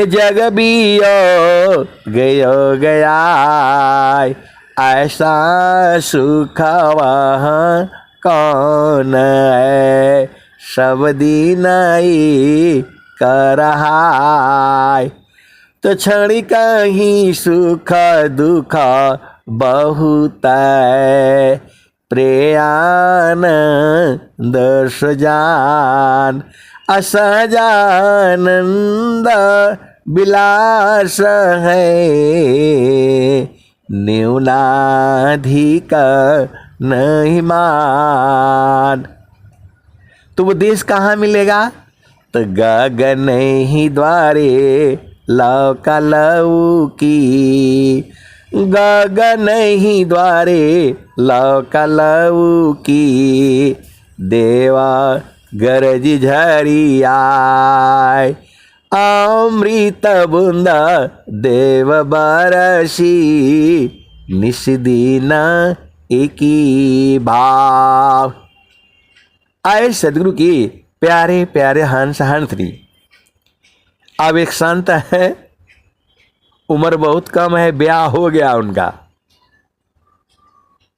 जग बियो गयो गया, ऐसा सुख वहाँ कौन है, सब दिन ही कर रहा। तो क्षणिक ही सुख दुख बहुत है, प्रेयान दर्श जान, असहजानंद विलास है, न्यूनाधिक नहीं मान। तो वो देश कहाँ मिलेगा? तो गगन ही द्वारे लौका लऊ की, गगन ही द्वारे लौका लऊ की, देवा गरज झरी आय, अमृत बूंद देव बरसी, निस्दिन एकी भाव। आए सदगुरु की प्यारे प्यारे हंस हंसरी। अब एक संत है, उम्र बहुत कम है, ब्याह हो गया उनका।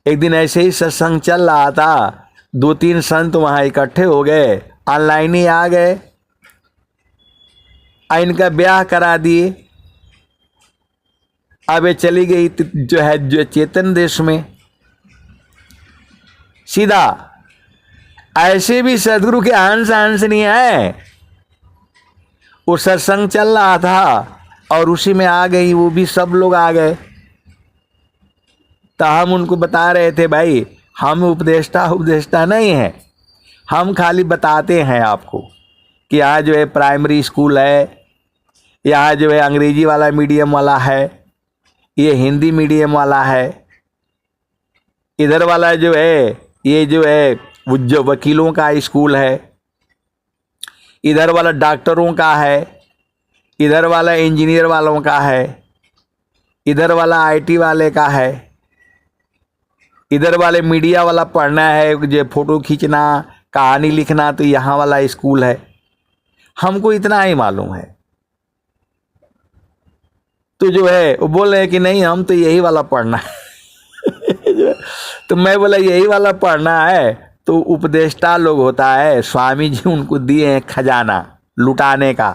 एक दिन ऐसे ही सत्संग चल रहा था, 2-3 संत वहां इकट्ठे हो गए, ऑनलाइन ही आ गए, इनका ब्याह करा दिए। अब ये चली गई जो चेतन देश में। सीधा ऐसे भी सदगुरु के हंस हंसनी है। वो सत्संग चल रहा था और उसी में आ गई, वो भी सब लोग आ गए। तो हम उनको बता रहे थे, भाई हम उपदेष्टा नहीं है, हम खाली बताते हैं आपको कि यहाँ जो है प्राइमरी स्कूल है, यहाँ जो है अंग्रेजी वाला मीडियम वाला है, ये हिंदी मीडियम वाला है, इधर वाला जो है ये जो है वो जो वकीलों का स्कूल है, इधर वाला डॉक्टरों का है, इधर वाला इंजीनियर वालों का है, इधर वाला आईटी वाले का है, इधर वाले मीडिया वाला पढ़ना है, जो फोटो खींचना, कहानी लिखना, तो यहाँ वाला स्कूल है। हमको इतना ही मालूम है। तो जो है वो बोल रहे हैं कि नहीं हम तो यही वाला पढ़ना है तो मैं बोला यही वाला पढ़ना है तो उपदेष्टा लोग होता है, स्वामी जी उनको दिए हैं खजाना लुटाने का,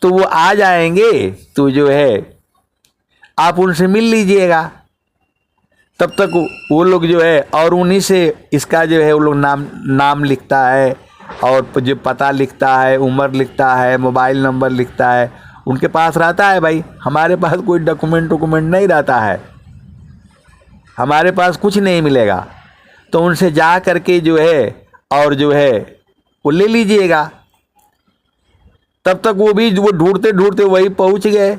तो वो आ जाएंगे तो जो है आप उनसे मिल लीजिएगा। तब तक वो लोग जो है और उन्हीं से इसका जो है वो लोग नाम लिखता है और जो पता लिखता है, उम्र लिखता है, मोबाइल नंबर लिखता है, उनके पास रहता है। भाई हमारे पास कोई डॉक्यूमेंट नहीं रहता है, हमारे पास कुछ नहीं मिलेगा। तो उनसे जा करके जो है और जो है वो ले लीजिएगा। तब तक वो ढूंढते ढूंढते वही पहुंच गए।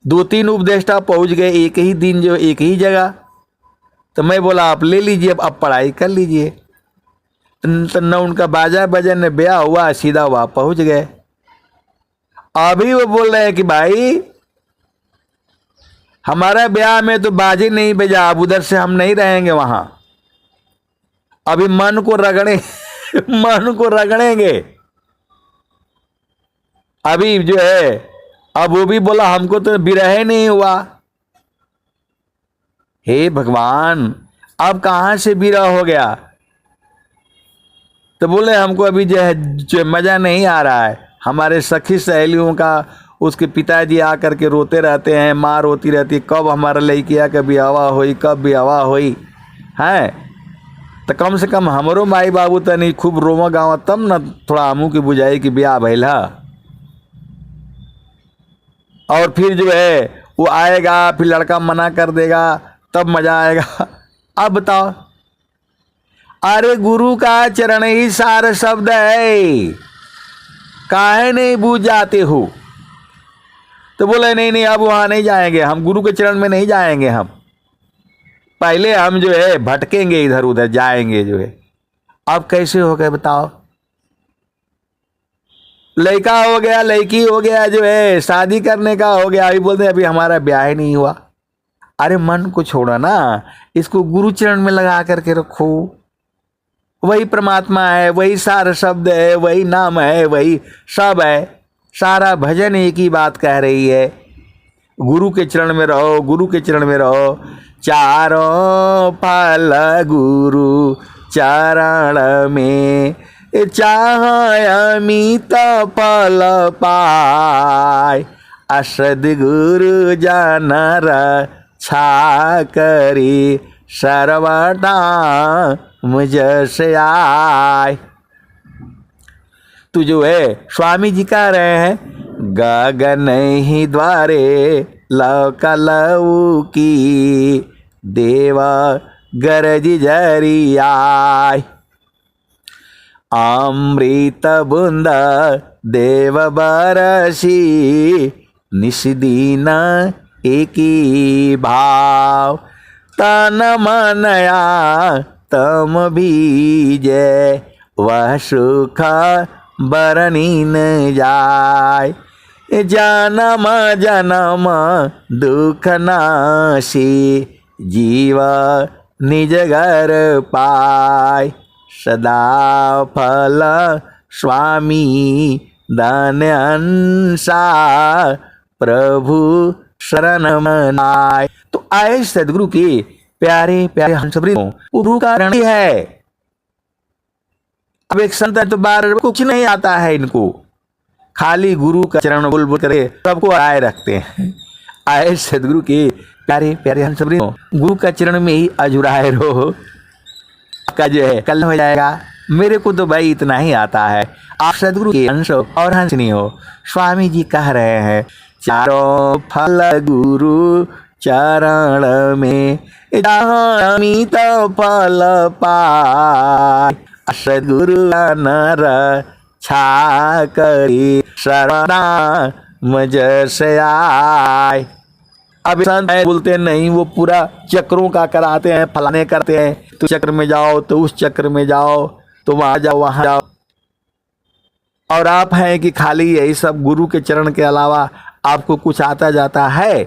2-3 उपदेष्टा पहुंच गए एक ही दिन, जो एक ही जगह। तो मैं बोला आप ले लीजिए, अब पढ़ाई कर लीजिए। तो न उनका बाजा बजन ने ब्याह हुआ, सीधा वहाँ पहुंच गए। अभी वो बोल रहे हैं कि भाई हमारा ब्याह में तो बाजे नहीं बजा, अब उधर से हम नहीं रहेंगे वहां, अभी मन को रगड़ेंगे। अभी जो है अब वो भी बोला हमको तो विरह नहीं हुआ। हे भगवान अब कहां से विरह हो गया? तो बोले हमको अभी जो मजा नहीं आ रहा है। हमारे सखी सहेलियों का, उसके पिताजी आकर के रोते रहते हैं, माँ रोती रहती है, कब हमारा लड़किया का ब्याह होई, कब ब्याह होई है। तो कम से कम हमारो माई बाबू तनी खूब रोवा गावा, तब न थोड़ा हमू की बुझाई कि ब्याह भइल है। और फिर जो है वो आएगा, फिर लड़का मना कर देगा, तब मजा आएगा। अब बताओ, अरे गुरु का चरण ही सार शब्द है, काहे नहीं बूझ जाते हो? तो बोले नहीं अब वहां नहीं जाएंगे, हम गुरु के चरण में नहीं जाएंगे, हम पहले हम जो है भटकेंगे, इधर उधर जाएंगे जो है। अब कैसे हो गए बताओ? लड़का हो गया, लड़की हो गया, जो है शादी करने का हो गया, अभी बोलते अभी हमारा ब्याह ही नहीं हुआ। अरे मन को छोड़ो ना, इसको गुरु चरण में लगा करके रखो। वही परमात्मा है, वही सार शब्द है, वही नाम है, वही सब है। सारा भजन एक ही बात कह रही है, गुरु के चरण में रहो, गुरु के चरण में रहो। चारों फल गुरु चरण में, चाह अमित फल पाय। सद्गुरु जन रक्षा करी, सर्वदा मुझसे आय। तो जो है स्वामी जी कह रहे हैं, गगन ही द्वारे लौक लऊ की, देवा गरज जरी आय। अमृत बूंद देव बरसी, निस्दीन एकी भाव। तन मनया तम बीजे, वह सुख बरनी न जाय। जन्म जन्म दुख नासी, जीव निज घर पाय। सदा फल स्वामी दान अंसा, प्रभु शरण मनाय। तो आए सदगुरु के प्यारे प्यारे हंसवृंदों, गुरु का रण है। अब एक संत है तो बार कुछ नहीं आता है इनको, खाली गुरु का चरण बोल बोल करे सबको आए रखते हैं। आए सदगुरु के प्यारे प्यारे हंसवृंदों, गुरु का चरण में ही अजुराए रहो, आपका जो है कल हो जाएगा। मेरे को तो भाई इतना ही आता है, आप सदगुरु के अंश और हंसनी हो। स्वामी जी कह रहे हैं, चारों फल गुरु चरण में, अमित फल पाय। सद्गुरु नर छा करी, सर्वदा मुझसे आय। अब संत बोलते नहीं, वो पूरा चक्रों का कराते हैं, फलाने करते हैं, तो चक्र में जाओ, तो उस चक्र में जाओ, तो वहां जाओ, वहां जाओ। और आप हैं कि खाली यही सब, गुरु के चरण के अलावा आपको कुछ आता जाता है?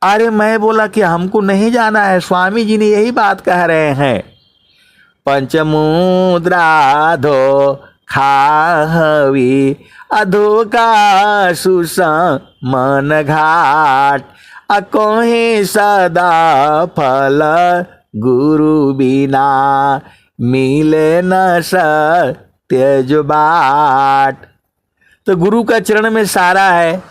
अरे मैं बोला कि हमको नहीं जाना है, स्वामी जी ने यही बात कह रहे हैं। पंचमुद्राधो खाहवी अधो का सुसा मन घाट अकोहे सदा फल गुरु बिना मिले न सत्य जो बाट। तो गुरु का चरण में सारा है,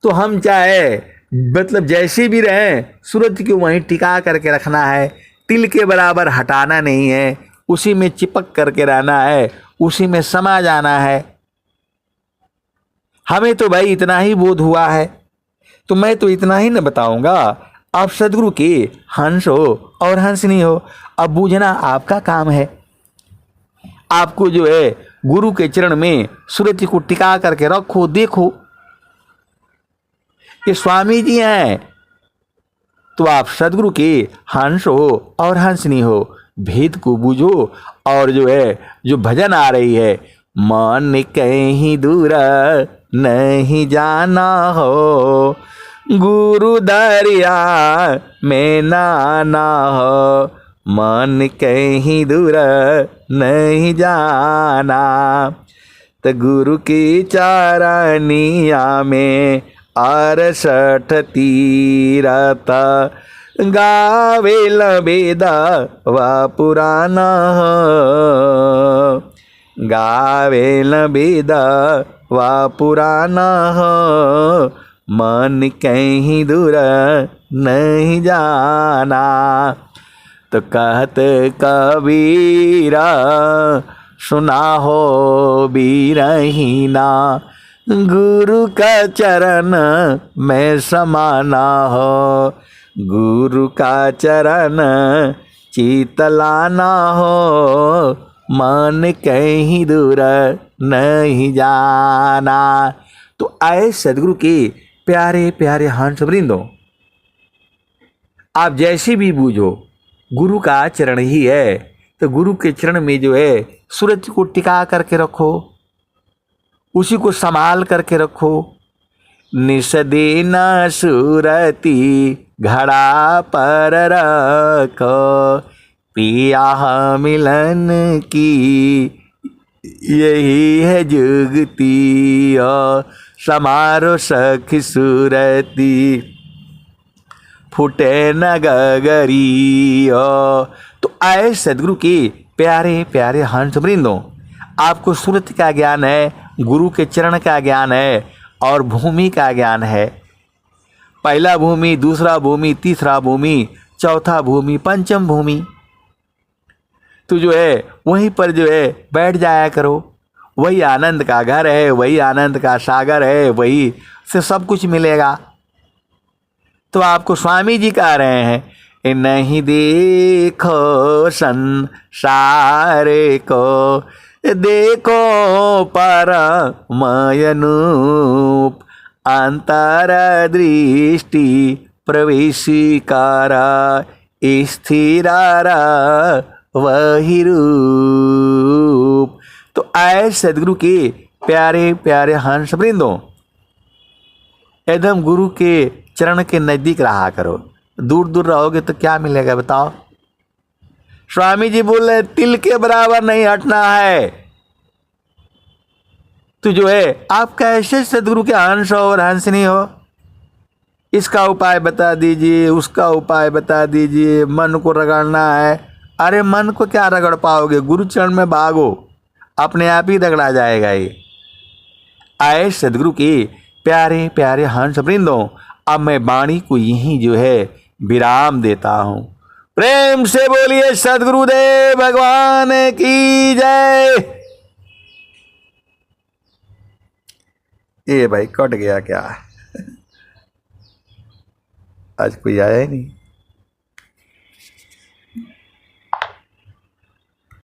तो हम चाहे मतलब जैसे भी रहें, सूरज को वहीं टिका करके रखना है, तिल के बराबर हटाना नहीं है, उसी में चिपक करके रहना है, उसी में समा जाना है। हमें तो भाई इतना ही बोध हुआ है, तो मैं तो इतना ही न बताऊंगा। आप सदगुरु के हंस हो और हंसनी हो, अब बूझना आपका काम है। आपको जो है गुरु के चरण में सूरज को टिका करके रखो। देखो ये स्वामी जी हैं, तो आप सदगुरु के हंस हो और हंसनी हो, भेद को बूझो। और जो है जो भजन आ रही है, मन कहीं दूर नहीं जाना हो, गुरु दरिया में नाना हो, मन कहीं दूर नहीं जाना। तो गुरु की चरनिया में 68 तीरथ गावे लबेदा वा पुराना, गावे लबेदा वा पुराना, मन कहीं दूर नहीं जाना। तो कहत कबीरा सुना हो बीरहीना, गुरु का चरण में समाना हो, गुरु का चरण चितलाना हो, मन कहीं दूर नहीं जाना। तो आए सदगुरु के प्यारे प्यारे हंस वृंदों, आप जैसे भी बूझो गुरु का चरण ही है, तो गुरु के चरण में जो है सूरज को टिका करके रखो, उसी को संभाल करके रखो। निषदीन सूरती घड़ा पर रखो, पिया मिलन की यही है जुगती, समारो सखी सूरती फूटे न गगरी। तो आए सदगुरु के प्यारे प्यारे हंस वृंदों, आपको सूरत का ज्ञान है, गुरु के चरण का ज्ञान है और भूमि का ज्ञान है। पहला भूमि, दूसरा भूमि, तीसरा भूमि, चौथा भूमि, पंचम भूमि। तो जो है वहीं पर जो है बैठ जाया करो, वही आनंद का घर है, वही आनंद का सागर है, वही से सब कुछ मिलेगा। तो आपको स्वामी जी कह रहे हैं, नहीं देखो संसार को, देखो परमयनूप, अंतर दृष्टि प्रवेशिकारा, स्थिरारा वही रूप। तो आए सदगुरु के प्यारे प्यारे हंस वृंदों, एकदम गुरु के चरण के नजदीक रहा करो। दूर दूर रहोगे तो क्या मिलेगा बताओ। स्वामी जी बोल रहे तिल के बराबर नहीं हटना है। तो जो है आप कैसे सदगुरु के हंस हो और हंसनी हो, इसका उपाय बता दीजिए, उसका उपाय बता दीजिए, मन को रगड़ना है। अरे मन को क्या रगड़ पाओगे, गुरु चरण में भागो, अपने आप ही रगड़ा जाएगा ये। आए सदगुरु के प्यारे प्यारे हंस वृंदों, अब मैं वाणी को यहीं जो है विराम देता हूं। प्रेम से बोलिए सदगुरुदेव भगवान की जय। ये भाई कट गया क्या, आज कोई आया ही नहीं।